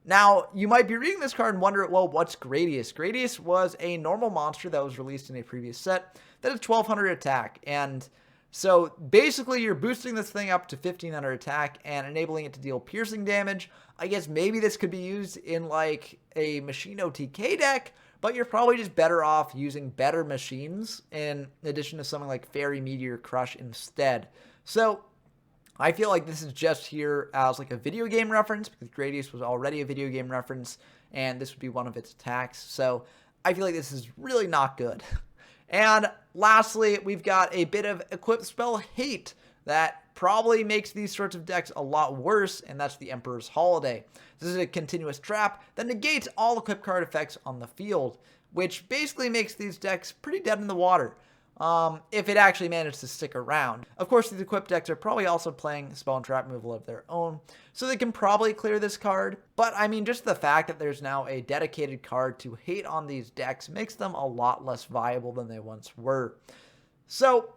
Now, you might be reading this card and wonder, well, what's Gradius? Gradius was a normal monster that was released in a previous set that has 1200 attack, and so basically you're boosting this thing up to 1500 attack and enabling it to deal piercing damage. I guess maybe this could be used in like a Machino TK deck, but you're probably just better off using better machines in addition to something like Fairy Meteor Crush instead. So I feel like this is just here as like a video game reference because Gradius was already a video game reference and this would be one of its attacks. So I feel like this is really not good. And lastly, we've got a bit of equipped spell hate that probably makes these sorts of decks a lot worse, and that's the Emperor's Holiday. This is a continuous trap that negates all equipped card effects on the field, which basically makes these decks pretty dead in the water. If it actually managed to stick around. Of course, these equipped decks are probably also playing spell and trap removal of their own, so they can probably clear this card. But I mean, just the fact that there's now a dedicated card to hate on these decks makes them a lot less viable than they once were. So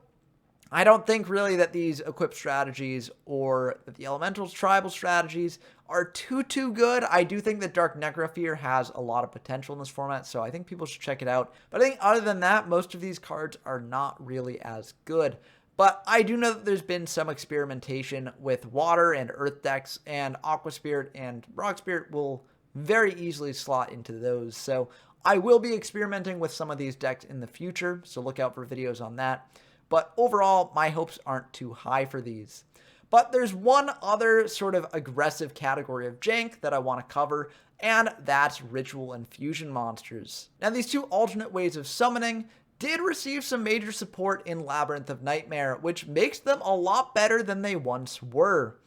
I don't think really that these equipped strategies or that the Elemental's tribal strategies are too good. I do think that Dark Necrofear has a lot of potential in this format, so I think people should check it out. But I think other than that, most of these cards are not really as good. But I do know that there's been some experimentation with water and earth decks, and Aqua Spirit and Rock Spirit will very easily slot into those. So I will be experimenting with some of these decks in the future, so look out for videos on that. But overall, my hopes aren't too high for these. But there's one other sort of aggressive category of jank that I want to cover, and that's ritual and fusion monsters. Now, these two alternate ways of summoning did receive some major support in Labyrinth of Nightmare, which makes them a lot better than they once were.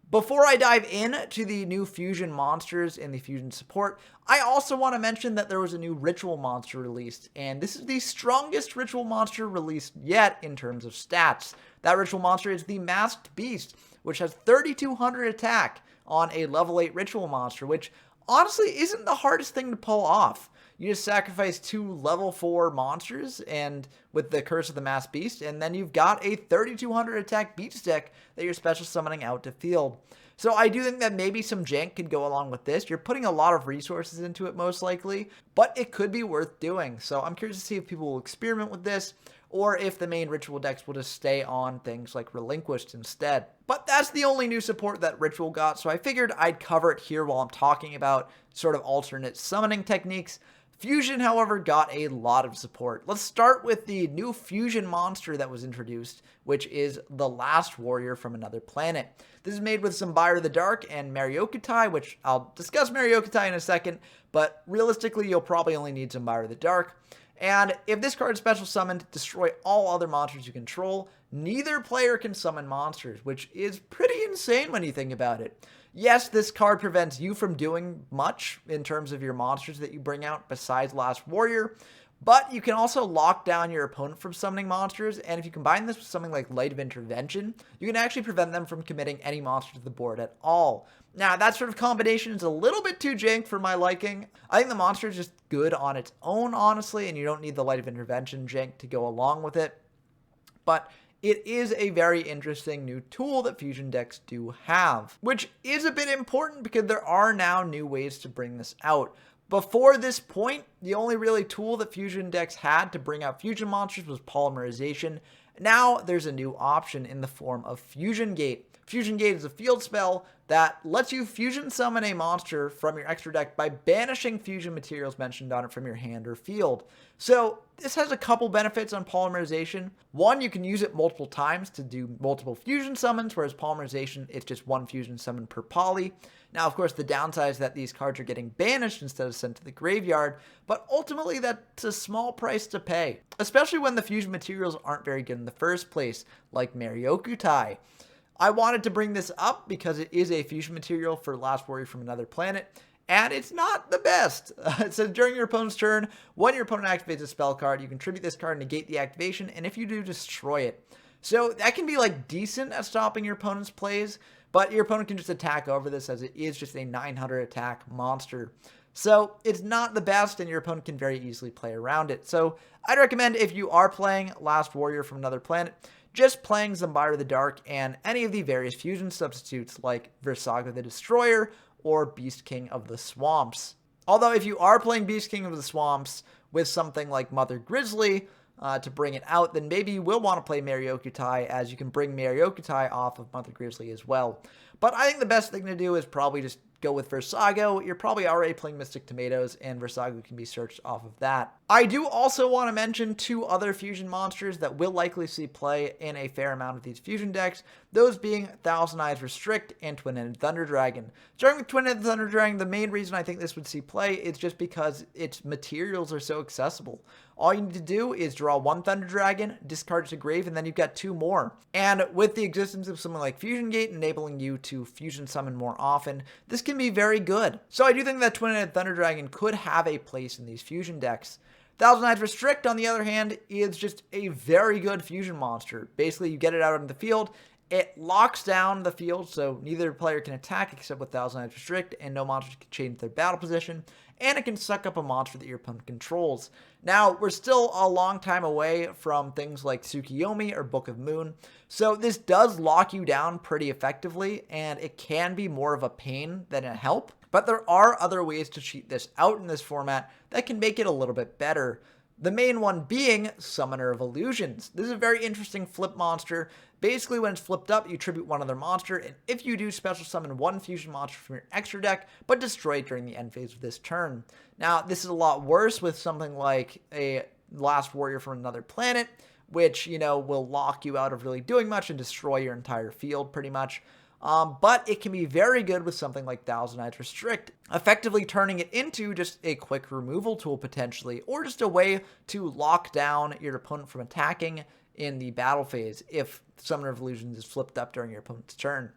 Before I dive into the new fusion monsters and the fusion support, I also want to mention that there was a new ritual monster released, and this is the strongest ritual monster released yet in terms of stats. That ritual monster is the Masked Beast, which has 3200 attack on a level 8 ritual monster, which honestly isn't the hardest thing to pull off. You just sacrifice 2 level 4 monsters and with the Curse of the Masked Beast, and then you've got a 3200 attack beast deck that you're special summoning out to field. So I do think that maybe some jank could go along with this. You're putting a lot of resources into it most likely, but it could be worth doing. So I'm curious to see if people will experiment with this, or if the main ritual decks will just stay on things like Relinquished instead. But that's the only new support that Ritual got, so I figured I'd cover it here while I'm talking about sort of alternate summoning techniques. Fusion, however, got a lot of support. Let's start with the new fusion monster that was introduced, which is the Last Warrior from Another Planet. This is made with Symbire the Dark and Mariokutai, which I'll discuss Mariokutai in a second, but realistically, you'll probably only need Symbire the Dark. And if this card is special summoned, destroy all other monsters you control. Neither player can summon monsters, which is pretty insane when you think about it. Yes, this card prevents you from doing much in terms of your monsters that you bring out besides Last Warrior, but you can also lock down your opponent from summoning monsters, and if you combine this with something like Light of Intervention, you can actually prevent them from committing any monster to the board at all. Now, that sort of combination is a little bit too jank for my liking. I think the monster is just good on its own, honestly, and you don't need the Light of Intervention jank to go along with it. But it is a very interesting new tool that fusion decks do have, which is a bit important because there are now new ways to bring this out. Before this point, the only really tool that fusion decks had to bring out fusion monsters was polymerization. Now there's a new option in the form of Fusion Gate. Fusion Gate is a field spell that lets you fusion summon a monster from your extra deck by banishing fusion materials mentioned on it from your hand or field. So this has a couple benefits on polymerization. One, you can use it multiple times to do multiple fusion summons, whereas polymerization, it's just one fusion summon per poly. Now, of course, the downside is that these cards are getting banished instead of sent to the graveyard, but ultimately that's a small price to pay, especially when the fusion materials aren't very good in the first place, like Mariokutai. I wanted to bring this up because it is a fusion material for Last Warrior from Another Planet, and it's not the best. It says during your opponent's turn, when your opponent activates a spell card, you contribute this card, negate the activation, and if you do, destroy it. So that can be like decent at stopping your opponent's plays, but your opponent can just attack over this as it is just a 900 attack monster. So it's not the best, and your opponent can very easily play around it. So I'd recommend, if you are playing Last Warrior from Another Planet, just playing Zumbara the Dark and any of the various fusion substitutes like Versaga the Destroyer or Beast King of the Swamps. Although if you are playing Beast King of the Swamps with something like Mother Grizzly to bring it out, then maybe you will want to play Mariokutai, as you can bring Mariokutai off of Mother Grizzly as well. But I think the best thing to do is probably just go with Versago. You're probably already playing Mystic Tomatoes, and Versago can be searched off of that. I do also want to mention two other fusion monsters that will likely see play in a fair amount of these fusion decks, those being Thousand Eyes Restrict and Twin-Headed Thunder Dragon. Starting with Twin-Headed Thunder Dragon, the main reason I think this would see play is just because its materials are so accessible. All you need to do is draw one Thunder Dragon, discard it to grave, and then you've got two more. And with the existence of something like Fusion Gate enabling you to fusion summon more often, this can be very good. So I do think that Twin-Headed Thunder Dragon could have a place in these fusion decks. Thousand Eyes Restrict, on the other hand, is just a very good fusion monster. Basically, you get it out on the field, it locks down the field, so neither player can attack except with Thousand Eyes Restrict, and no monsters can change their battle position, and it can suck up a monster that your opponent controls. Now, we're still a long time away from things like Tsukiyomi or Book of Moon, so this does lock you down pretty effectively, and it can be more of a pain than a help. But there are other ways to cheat this out in this format that can make it a little bit better. The main one being Summoner of Illusions. This is a very interesting flip monster. Basically, when it's flipped up, you tribute one other monster, and if you do, special summon one fusion monster from your extra deck, but destroy it during the end phase of this turn. Now, this is a lot worse with something like a Last Warrior from Another Planet, which, will lock you out of really doing much and destroy your entire field pretty much. But it can be very good with something like Thousand Eyes Restrict, effectively turning it into just a quick removal tool potentially, or just a way to lock down your opponent from attacking in the battle phase if Summoner of Illusions is flipped up during your opponent's turn.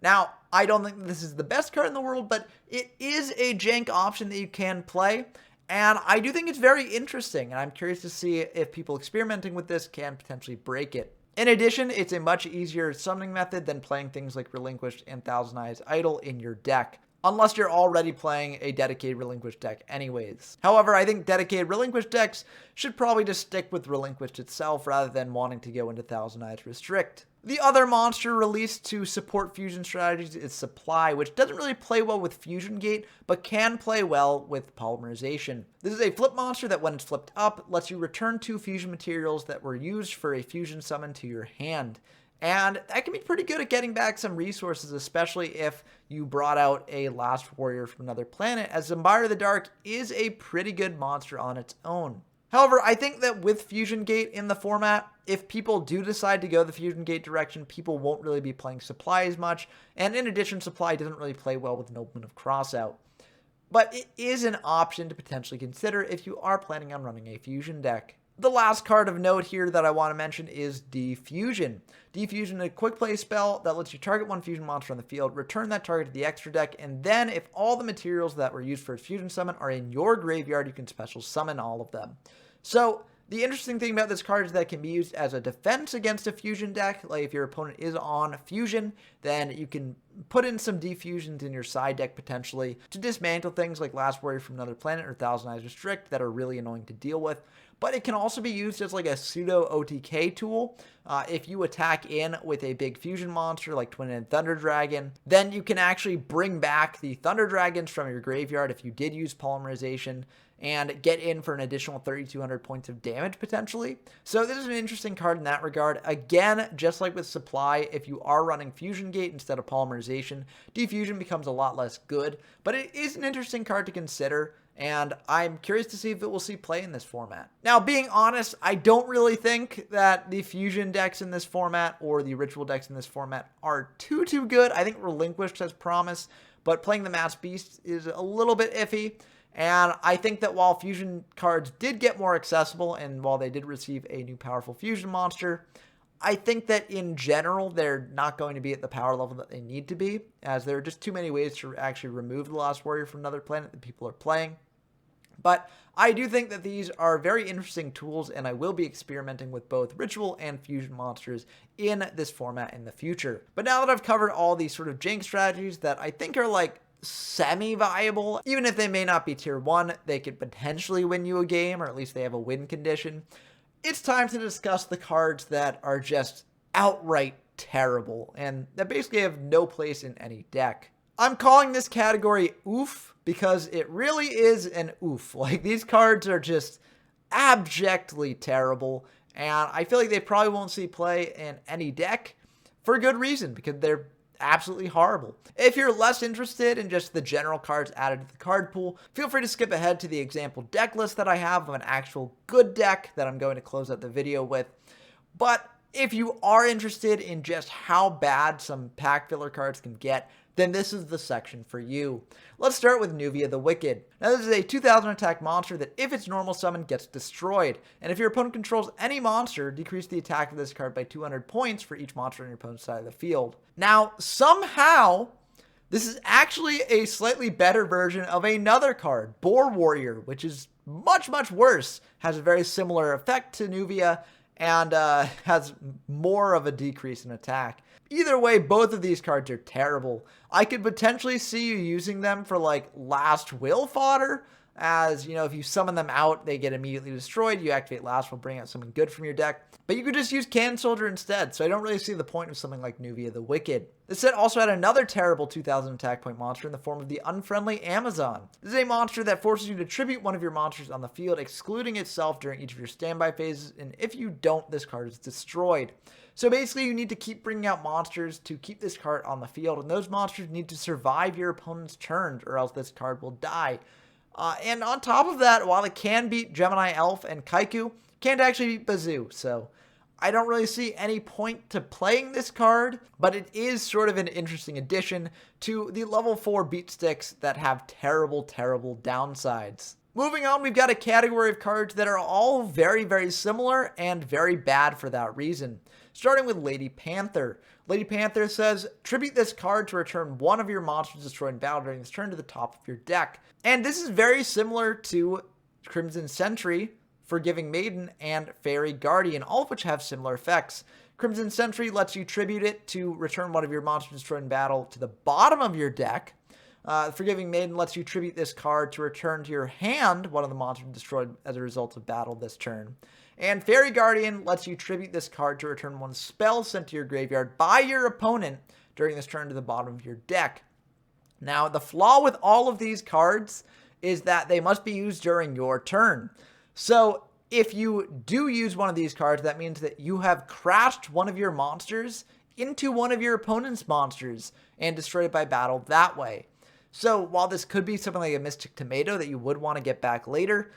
Now, I don't think this is the best card in the world, but it is a jank option that you can play, and I do think it's very interesting, and I'm curious to see if people experimenting with this can potentially break it. In addition, it's a much easier summoning method than playing things like Relinquished and Thousand Eyes Idol in your deck, unless you're already playing a dedicated Relinquished deck anyways. However, I think dedicated Relinquished decks should probably just stick with Relinquished itself rather than wanting to go into Thousand Eyes Restrict. The other monster released to support fusion strategies is Supply, which doesn't really play well with Fusion Gate, but can play well with Polymerization. This is a flip monster that, when it's flipped up, lets you return 2 fusion materials that were used for a fusion summon to your hand. And that can be pretty good at getting back some resources, especially if you brought out a Last Warrior from Another Planet, as Zumbara the Dark is a pretty good monster on its own. However, I think that with Fusion Gate in the format, if people do decide to go the Fusion Gate direction, people won't really be playing Supply as much, and in addition, Supply doesn't really play well with Nobleman of Crossout. But it is an option to potentially consider if you are planning on running a Fusion deck. The last card of note here that I want to mention is Defusion. Defusion is a quick play spell that lets you target one fusion monster on the field, return that target to the extra deck, and then if all the materials that were used for its fusion summon are in your graveyard, you can special summon all of them. So The interesting thing about this card is that it can be used as a defense against a fusion deck. Like if your opponent is on fusion, then you can put in some defusions in your side deck potentially to dismantle things like Last Warrior from Another Planet or Thousand Eyes Restrict that are really annoying to deal with. But it can also be used as like a pseudo OTK tool. If you attack in with a big fusion monster like Twin-Headed Thunder Dragon, then you can actually bring back the Thunder Dragons from your graveyard if you did use Polymerization, and get in for an additional 3,200 points of damage potentially. So this is an interesting card in that regard. Again, just like with Supply, if you are running Fusion Gate instead of Polymerization, Defusion becomes a lot less good, but it is an interesting card to consider, and I'm curious to see if it will see play in this format. Now, being honest, I don't really think that the Fusion decks in this format or the Ritual decks in this format are too good. I think Relinquished has promise, but playing the Mass Beast is a little bit iffy. And I think that while fusion cards did get more accessible and while they did receive a new powerful fusion monster, I think that in general, they're not going to be at the power level that they need to be, as there are just too many ways to actually remove the Last Warrior from Another Planet that people are playing. But I do think that these are very interesting tools, and I will be experimenting with both Ritual and Fusion monsters in this format in the future. But now that I've covered all these sort of jank strategies that I think are like semi-viable, even if they may not be tier 1, they could potentially win you a game, or at least they have a win condition. It's time to discuss the cards that are just outright terrible, and that basically have no place in any deck. I'm calling this category oof, because it really is an oof. Like, these cards are just abjectly terrible, and I feel like they probably won't see play in any deck for a good reason, because they're absolutely horrible. If you're less interested in just the general cards added to the card pool, feel free to skip ahead to the example deck list that I have of an actual good deck that I'm going to close out the video with. But if you are interested in just how bad some pack filler cards can get, then this is the section for you. Let's start with Nuvia the Wicked. Now, this is a 2,000 attack monster that if it's normal summon gets destroyed, and if your opponent controls any monster, decrease the attack of this card by 200 points for each monster on your opponent's side of the field. Now, somehow, this is actually a slightly better version of another card, Boar Warrior, which is much worse, has a very similar effect to Nuvia, and has more of a decrease in attack. Either way, both of these cards are terrible. I could potentially see you using them for like Last Will fodder, as, you know, if you summon them out, they get immediately destroyed. You activate Last Will, bring out something good from your deck. But you could just use Cannon Soldier instead, so I don't really see the point of something like Nuvia the Wicked. This set also had another terrible 2,000 attack point monster in the form of the Unfriendly Amazon. This is a monster that forces you to tribute one of your monsters on the field, excluding itself during each of your standby phases, and if you don't, this card is destroyed. So basically, you need to keep bringing out monsters to keep this card on the field, and those monsters need to survive your opponent's turn, or else this card will die. And on top of that, while it can beat Gemini Elf and Kaiku, can't actually beat Bazoo, so I don't really see any point to playing this card, but it is sort of an interesting addition to the level 4 beat sticks that have terrible downsides. Moving on, we've got a category of cards that are all very similar and very bad for that reason. Starting with Lady Panther. Lady Panther says, tribute this card to return one of your monsters destroyed in battle during this turn to the top of your deck. And this is very similar to Crimson Sentry, Forgiving Maiden, and Fairy Guardian, all of which have similar effects. Crimson Sentry lets you tribute it to return one of your monsters destroyed in battle to the bottom of your deck. Forgiving Maiden lets you tribute this card to return to your hand one of the monsters destroyed as a result of battle this turn. And Fairy Guardian lets you tribute this card to return one spell sent to your graveyard by your opponent during this turn to the bottom of your deck. Now, the flaw with all of these cards is that they must be used during your turn. So if you do use one of these cards, that means that you have crashed one of your monsters into one of your opponent's monsters and destroyed it by battle that way. So while this could be something like a Mystic Tomato that you would want to get back later,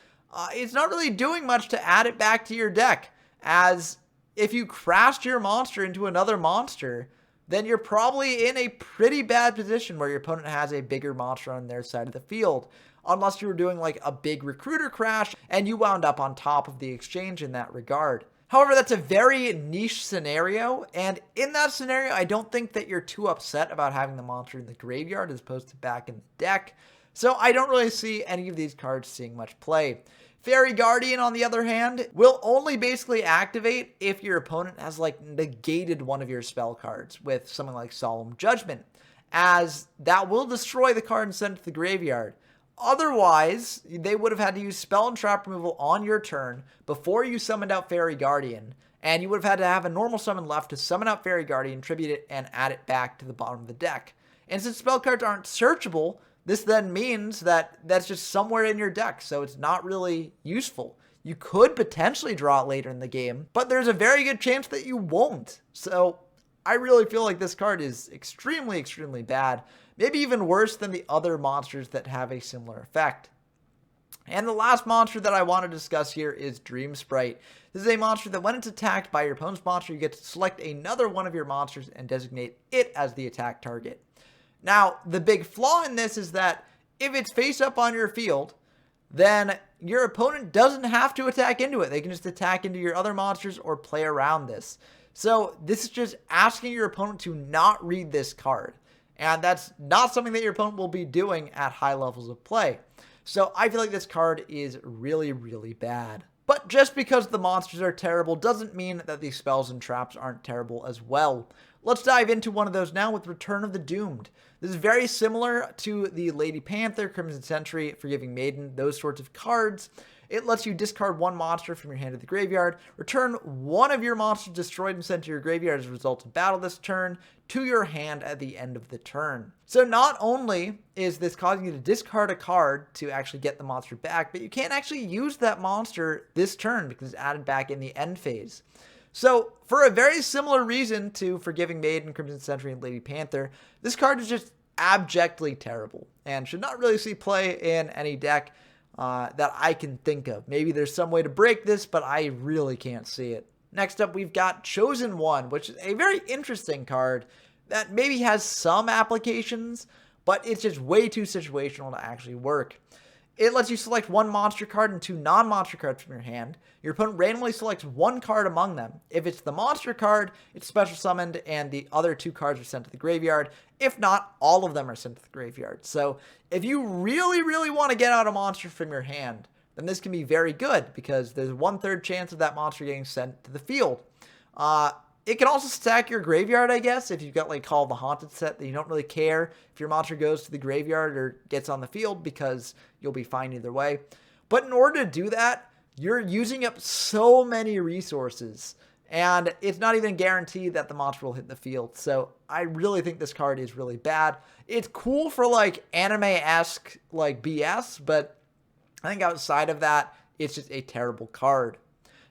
it's not really doing much to add it back to your deck, as if you crashed your monster into another monster, then you're probably in a pretty bad position where your opponent has a bigger monster on their side of the field, unless you were doing like a big recruiter crash and you wound up on top of the exchange in that regard. However, that's a very niche scenario, and in that scenario, I don't think that you're too upset about having the monster in the graveyard as opposed to back in the deck, so I don't really see any of these cards seeing much play. Fairy Guardian, on the other hand, will only basically activate if your opponent has like negated one of your spell cards with something like Solemn Judgment, as that will destroy the card and send it to the graveyard. Otherwise, they would have had to use spell and trap removal on your turn before you summoned out Fairy Guardian, and you would have had to have a normal summon left to summon out Fairy Guardian, tribute it, and add it back to the bottom of the deck. And since spell cards aren't searchable, this then means that that's just somewhere in your deck, so it's not really useful. You could potentially draw it later in the game, but there's a very good chance that you won't. So I really feel like this card is extremely, extremely bad. Maybe even worse than the other monsters that have a similar effect. And the last monster that I want to discuss here is Dream Sprite. This is a monster that when it's attacked by your opponent's monster, you get to select another one of your monsters and designate it as the attack target. Now, the big flaw in this is that if it's face up on your field, then your opponent doesn't have to attack into it. They can just attack into your other monsters or play around this. So this is just asking your opponent to not read this card. And that's not something that your opponent will be doing at high levels of play. So I feel like this card is really, really bad. But just because the monsters are terrible doesn't mean that the spells and traps aren't terrible as well. Let's dive into one of those now with Return of the Doomed. This is very similar to the Lady Panther, Crimson Sentry, Forgiving Maiden, those sorts of cards. It lets you discard one monster from your hand to the graveyard, return one of your monsters destroyed and sent to your graveyard as a result of battle this turn to your hand at the end of the turn. So not only is this causing you to discard a card to actually get the monster back, but you can't actually use that monster this turn because it's added back in the end phase. So, for a very similar reason to Forgiving Maiden, Crimson Sentry, and Lady Panther, this card is just abjectly terrible and should not really see play in any deck that I can think of. Maybe there's some way to break this, but I really can't see it. Next up, we've got Chosen One, which is a very interesting card that maybe has some applications, but it's just way too situational to actually work. It lets you select one monster card and two non-monster cards from your hand. Your opponent randomly selects one card among them. If it's the monster card, it's special summoned and the other two cards are sent to the graveyard. If not, all of them are sent to the graveyard. So if you really, really want to get out a monster from your hand, then this can be very good because there's a 1/3 chance of that monster getting sent to the field. It can also stack your graveyard, I guess, if you've got like Call of the Haunted set that you don't really care if your monster goes to the graveyard or gets on the field because you'll be fine either way. But in order to do that, you're using up so many resources, and it's not even guaranteed that the monster will hit the field. So I really think this card is really bad. It's cool for like anime-esque like BS, but I think outside of that, it's just a terrible card.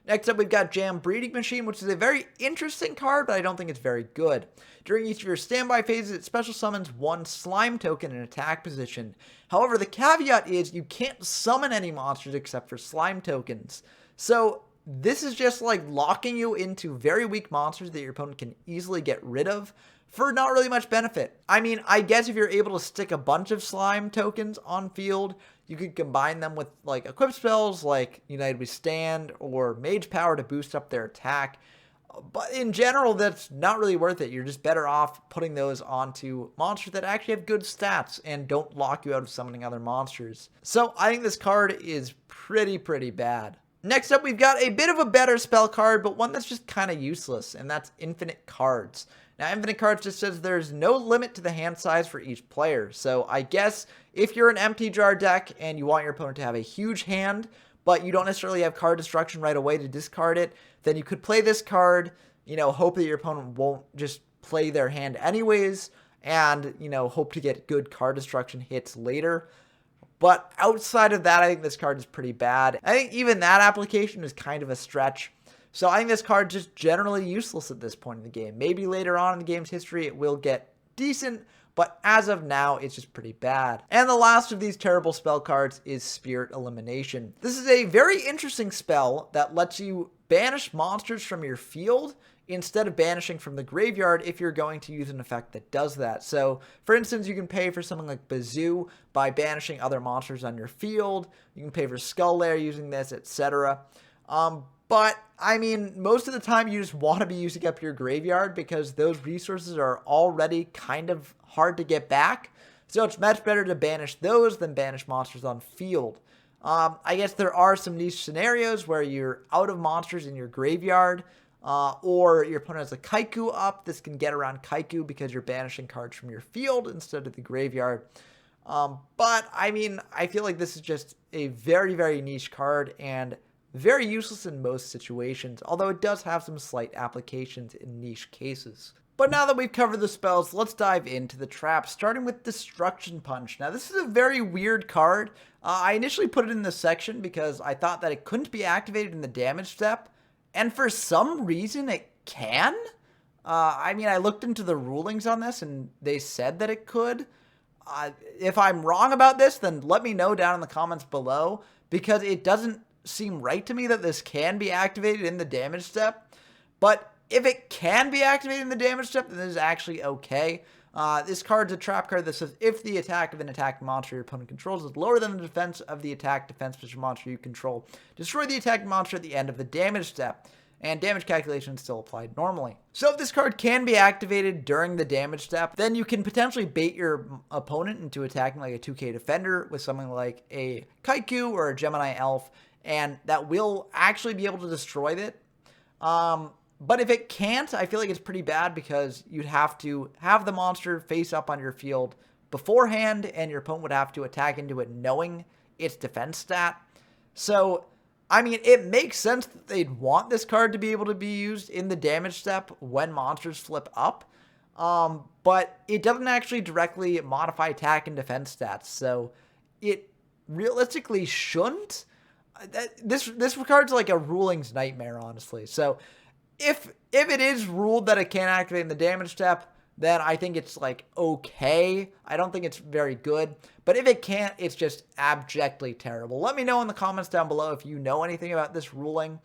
Next up, we've got Jam Breeding Machine, which is a very interesting card, but I don't think it's very good. During each of your standby phases, it special summons one slime token in attack position. However, the caveat is you can't summon any monsters except for slime tokens. So this is just like locking you into very weak monsters that your opponent can easily get rid of for not really much benefit. I mean, I guess if you're able to stick a bunch of slime tokens on field, you could combine them with like equip spells like United We Stand or Mage Power to boost up their attack. But in general, that's not really worth it. You're just better off putting those onto monsters that actually have good stats and don't lock you out of summoning other monsters. So I think this card is pretty bad. Next up, we've got a bit of a better spell card, but one that's just kind of useless, and that's Infinite Cards. Now, Infinite Cards just says there's no limit to the hand size for each player. So I guess if you're an empty jar deck and you want your opponent to have a huge hand, but you don't necessarily have card destruction right away to discard it, then you could play this card, hope that your opponent won't just play their hand anyways, and, hope to get good card destruction hits later. But outside of that, I think this card is pretty bad. I think even that application is kind of a stretch. So I think this card is just generally useless at this point in the game. Maybe later on in the game's history it will get decent, but as of now, it's just pretty bad. And the last of these terrible spell cards is Spirit Elimination. This is a very interesting spell that lets you banish monsters from your field instead of banishing from the graveyard if you're going to use an effect that does that. So, for instance, you can pay for something like Bazoo by banishing other monsters on your field. You can pay for Skull Lair using this, etc. But, I mean, most of the time you just want to be using up your graveyard because those resources are already kind of hard to get back. So it's much better to banish those than banish monsters on field. I guess there are some niche scenarios where you're out of monsters in your graveyard, or your opponent has a Kaiku up. This can get around Kaiku because you're banishing cards from your field instead of the graveyard. But I mean, I feel like this is just a very, very niche card and very useless in most situations, although it does have some slight applications in niche cases. But now that we've covered the spells, let's dive into the traps, starting with Destruction Punch. Now, this is a very weird card. I initially put it in this section because I thought that it couldn't be activated in the damage step, and for some reason it can. I mean, I looked into the rulings on this, and they said that it could. If I'm wrong about this, then let me know down in the comments below, because it doesn't seem right to me that this can be activated in the damage step. But if it can be activated in the damage step, then this is actually okay. This card's a trap card that says if the attack of an attacking monster your opponent controls is lower than the defense of the attack defense position monster you control, destroy the attacking monster at the end of the damage step, and damage calculation is still applied normally. So if this card can be activated during the damage step, then you can potentially bait your opponent into attacking like a 2k defender with something like a Kaiku or a Gemini Elf, and that will actually be able to destroy it. But if it can't, I feel like it's pretty bad because you'd have to have the monster face up on your field beforehand, and your opponent would have to attack into it knowing its defense stat. So, I mean, it makes sense that they'd want this card to be able to be used in the damage step when monsters flip up. But it doesn't actually directly modify attack and defense stats, so it realistically shouldn't. This card's like a rulings nightmare, honestly. So if it is ruled that it can't activate in the damage step, then I think it's like okay. I don't think it's very good. But if it can't, it's just abjectly terrible. Let me know in the comments down below if you know anything about this ruling.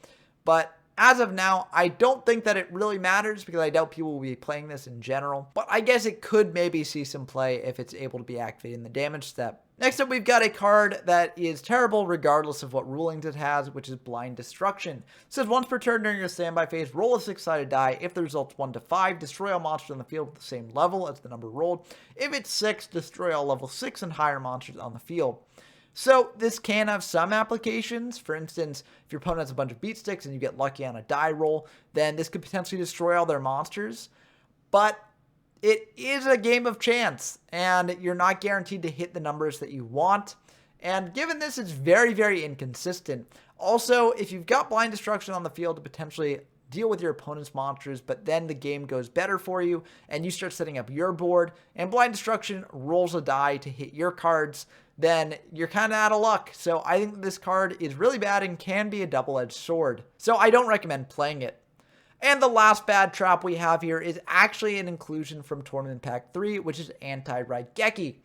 But as of now, I don't think that it really matters because I doubt people will be playing this in general. But I guess it could maybe see some play if it's able to be activated in the damage step. Next up, we've got a card that is terrible regardless of what rulings it has, which is Blind Destruction. It says once per turn during your standby phase, roll a 6-sided die. If the result's 1 to 5, destroy all monsters on the field with the same level as the number rolled. If it's 6, destroy all level 6 and higher monsters on the field. So this can have some applications. For instance, if your opponent has a bunch of beat sticks and you get lucky on a die roll, then this could potentially destroy all their monsters. But it is a game of chance, and you're not guaranteed to hit the numbers that you want. And given this, it's very, very inconsistent. Also, if you've got Blind Destruction on the field to potentially deal with your opponent's monsters, but then the game goes better for you, and you start setting up your board, and Blind Destruction rolls a die to hit your cards, then you're kind of out of luck. So I think this card is really bad and can be a double-edged sword. So I don't recommend playing it. And the last bad trap we have here is actually an inclusion from Tournament Pack 3, which is Anti-Raigeki.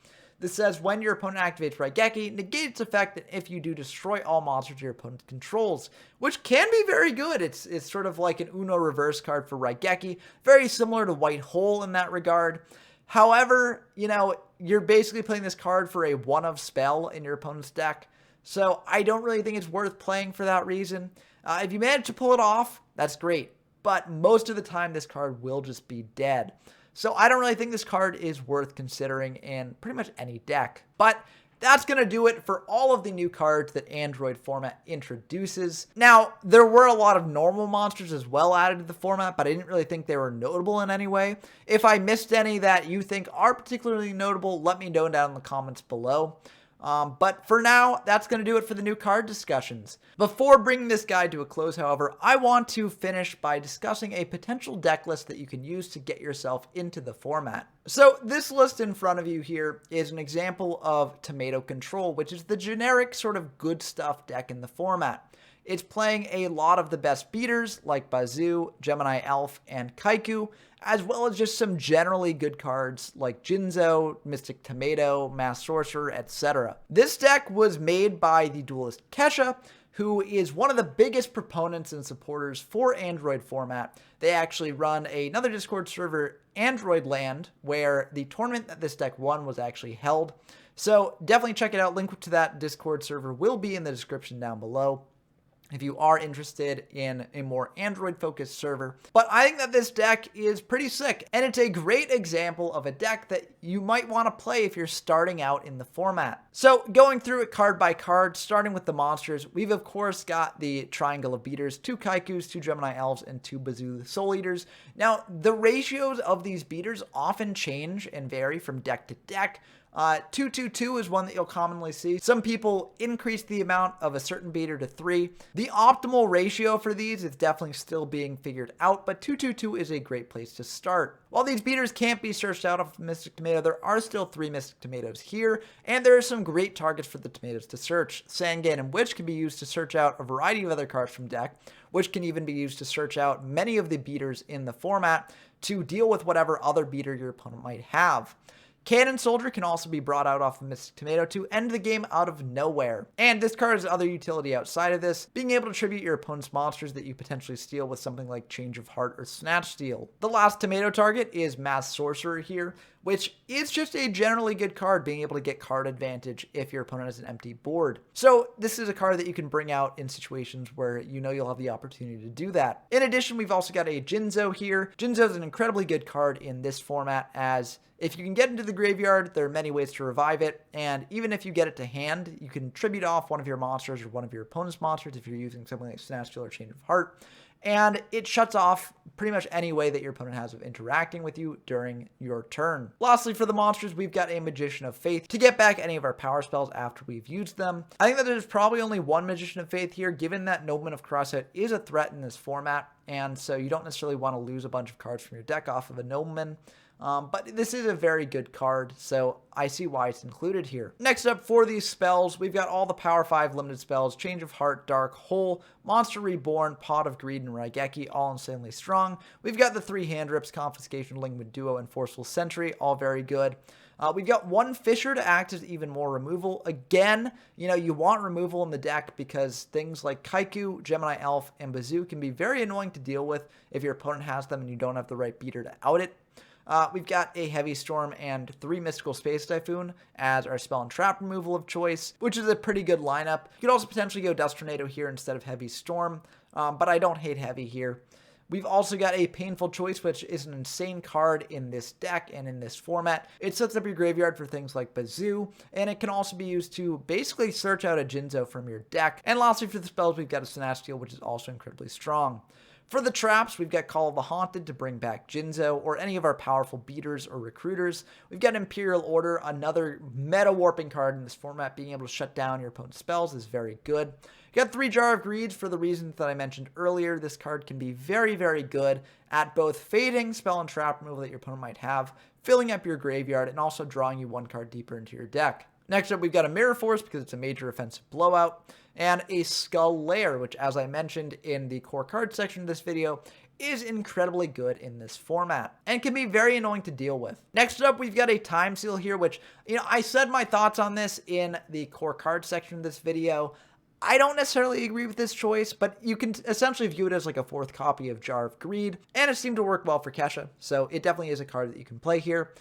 This says when your opponent activates Raigeki, negate its effect if you do destroy all monsters your opponent controls, which can be very good. It's sort of like an Uno reverse card for Raigeki, very similar to White Hole in that regard. However, you know, you're basically playing this card for a one-of spell in your opponent's deck, so I don't really think it's worth playing for that reason. If you manage to pull it off, that's great. But most of the time, this card will just be dead. So I don't really think this card is worth considering in pretty much any deck. But that's going to do it for all of the new cards that Android format introduces. Now, there were a lot of normal monsters as well added to the format, but I didn't really think they were notable in any way. If I missed any that you think are particularly notable, let me know down in the comments below. But for now, that's going to do it for the new card discussions. Before bringing this guide to a close, however, I want to finish by discussing a potential deck list that you can use to get yourself into the format. So this list in front of you here is an example of Tomato Control, which is the generic sort of good stuff deck in the format. It's playing a lot of the best beaters like Bazoo, Gemini Elf, and Kaiku, as well as just some generally good cards like Jinzo, Mystic Tomato, Mass Sorcerer, etc. This deck was made by the duelist Kesha, who is one of the biggest proponents and supporters for Android format. They actually run another Discord server, Android Land, where the tournament that this deck won was actually held. So definitely check it out. Link to that Discord server will be in the description down below. if you are interested in a more Android-focused server. But I think that this deck is pretty sick, and it's a great example of a deck that you might want to play if you're starting out in the format. So going through it card by card, starting with the monsters, we've of course got the triangle of beaters, 2 Kaikus, 2 Gemini Elves, and 2 Bazoo Soul Eaters. Now, the ratios of these beaters often change and vary from deck to deck. 2-2-2 is one that you'll commonly see. Some people increase the amount of a certain beater to 3. The optimal ratio for these is definitely still being figured out, but 2-2-2 is a great place to start. While these beaters can't be searched out of Mystic Tomato, there are still 3 Mystic Tomatoes here, and there are some great targets for the tomatoes to search. Sangan and Witch can be used to search out a variety of other cards from deck, which can even be used to search out many of the beaters in the format to deal with whatever other beater your opponent might have. Cannon Soldier can also be brought out off of Mystic Tomato to end the game out of nowhere. And this card has other utility outside of this, being able to tribute your opponent's monsters that you potentially steal with something like Change of Heart or Snatch Steal. The last tomato target is Mass Sorcerer here, which is just a generally good card, being able to get card advantage if your opponent has an empty board. So this is a card that you can bring out in situations where you know you'll have the opportunity to do that. In addition, we've also got a Jinzo here. Jinzo is an incredibly good card in this format, as if you can get into the graveyard, there are many ways to revive it, and even if you get it to hand, you can tribute off one of your monsters or one of your opponent's monsters if you're using something like Snatch Steal or Change of Heart, and it shuts off pretty much any way that your opponent has of interacting with you during your turn. Lastly, for the monsters, we've got a Magician of Faith to get back any of our power spells after we've used them. I think that there's probably only one Magician of Faith here, given that Nobleman of Crossout is a threat in this format, and so you don't necessarily want to lose a bunch of cards from your deck off of a Nobleman. But this is a very good card, so I see why it's included here. Next up, for these spells, we've got all the Power 5 limited spells: Change of Heart, Dark Hole, Monster Reborn, Pot of Greed, and Raigeki, all insanely strong. We've got the 3 hand rips: Confiscation, Liquid Duo, and Forceful Sentry, all very good. We've got 1 Fisher to act as even more removal. Again, you know, you want removal in the deck because things like Kaiku, Gemini Elf, and Bazoo can be very annoying to deal with if your opponent has them and you don't have the right beater to out it. We've got a Heavy Storm and 3 Mystical Space Typhoon as our spell and trap removal of choice, which is a pretty good lineup. You could also potentially go Dust Tornado here instead of Heavy Storm, but I don't hate Heavy here. We've also got a Painful Choice, which is an insane card in this deck and in this format. It sets up your graveyard for things like Bazoo, and it can also be used to basically search out a Jinzo from your deck. And lastly, for the spells, we've got a Snatch Steal, which is also incredibly strong. For the traps, we've got Call of the Haunted to bring back Jinzo or any of our powerful beaters or recruiters. We've got Imperial Order, another meta warping card in this format. Being able to shut down your opponent's spells is very good. We've got 3 Jar of Greeds for the reasons that I mentioned earlier. This card can be very, very good at both fading spell and trap removal that your opponent might have, filling up your graveyard, and also drawing you 1 card deeper into your deck. Next up, we've got a Mirror Force because it's a major offensive blowout, and a Skull Lair, which, as I mentioned in the core card section of this video, is incredibly good in this format and can be very annoying to deal with. Next up, we've got a Time Seal here, which, you know, I said my thoughts on this in the core card section of this video. I don't necessarily agree with this choice, but you can essentially view it as like a 4th copy of Jar of Greed, and it seemed to work well for Kesha, so it definitely is a card that you can play here.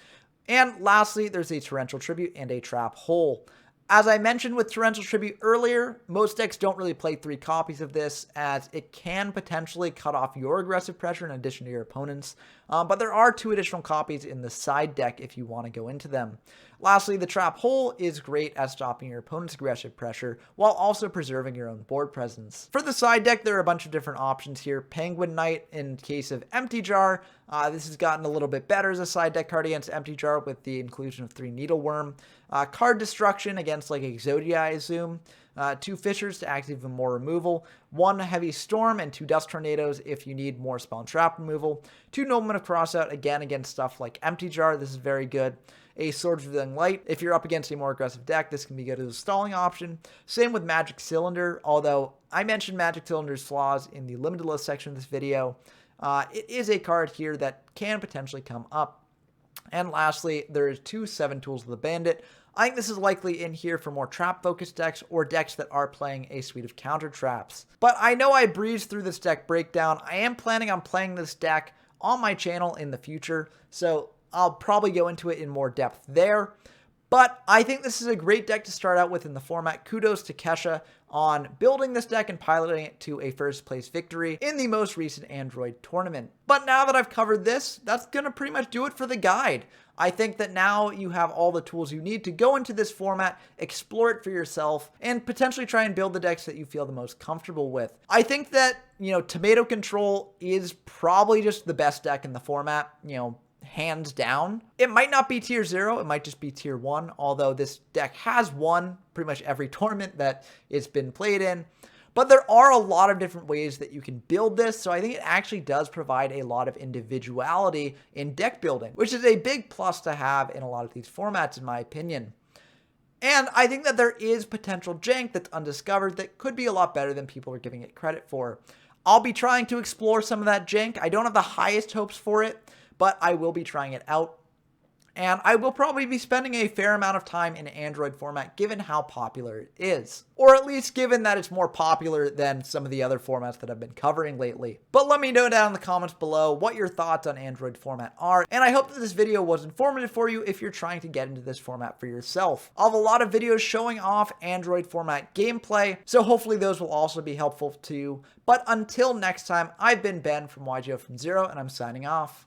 And lastly, there's a Torrential Tribute and a Trap Hole. As I mentioned with Torrential Tribute earlier, most decks don't really play 3 copies of this, as it can potentially cut off your aggressive pressure in addition to your opponent's, but there are 2 additional copies in the side deck if you want to go into them. Lastly, the Trap Hole is great at stopping your opponent's aggressive pressure while also preserving your own board presence. For the side deck, there are a bunch of different options here. Penguin Knight in case of Empty Jar. This has gotten a little bit better as a side deck card against Empty Jar with the inclusion of 3 Needleworm. Card Destruction against like Exodia, I assume. 2 Fishers to act even more removal. 1 Heavy Storm and 2 Dust Tornadoes if you need more spell and trap removal. 2 Nobleman of Crossout, again against stuff like Empty Jar. This is very good. A Swords Revealing Light. If you're up against a more aggressive deck, this can be good as a stalling option. Same with Magic Cylinder, although I mentioned Magic Cylinder's flaws in the limited list section of this video. It is a card here that can potentially come up. And lastly, there's 2 7 Tools of the Bandit. I think this is likely in here for more trap-focused decks or decks that are playing a suite of counter traps. But I know I breezed through this deck breakdown. I am planning on playing this deck on my channel in the future, so I'll probably go into it in more depth there. But I think this is a great deck to start out with in the format. Kudos to Kesha on building this deck and piloting it to a first place victory in the most recent Android tournament. But now that I've covered this, that's going to pretty much do it for the guide. I think that now you have all the tools you need to go into this format, explore it for yourself, and potentially try and build the decks that you feel the most comfortable with. I think that, Tomato Control is probably just the best deck in the format, hands down. It might not be tier 0, it might just be tier 1, although this deck has won pretty much every tournament that it's been played in. But there are a lot of different ways that you can build this, so I think it actually does provide a lot of individuality in deck building, which is a big plus to have in a lot of these formats, in my opinion. And I think that there is potential jank that's undiscovered that could be a lot better than people are giving it credit for. I'll be trying to explore some of that jank. I don't have the highest hopes for it, but I will be trying it out. And I will probably be spending a fair amount of time in Android format given how popular it is. Or at least given that it's more popular than some of the other formats that I've been covering lately. But let me know down in the comments below what your thoughts on Android format are. And I hope that this video was informative for you if you're trying to get into this format for yourself. I'll have a lot of videos showing off Android format gameplay, so hopefully those will also be helpful to you. But until next time, I've been Ben from YGO from Zero, and I'm signing off.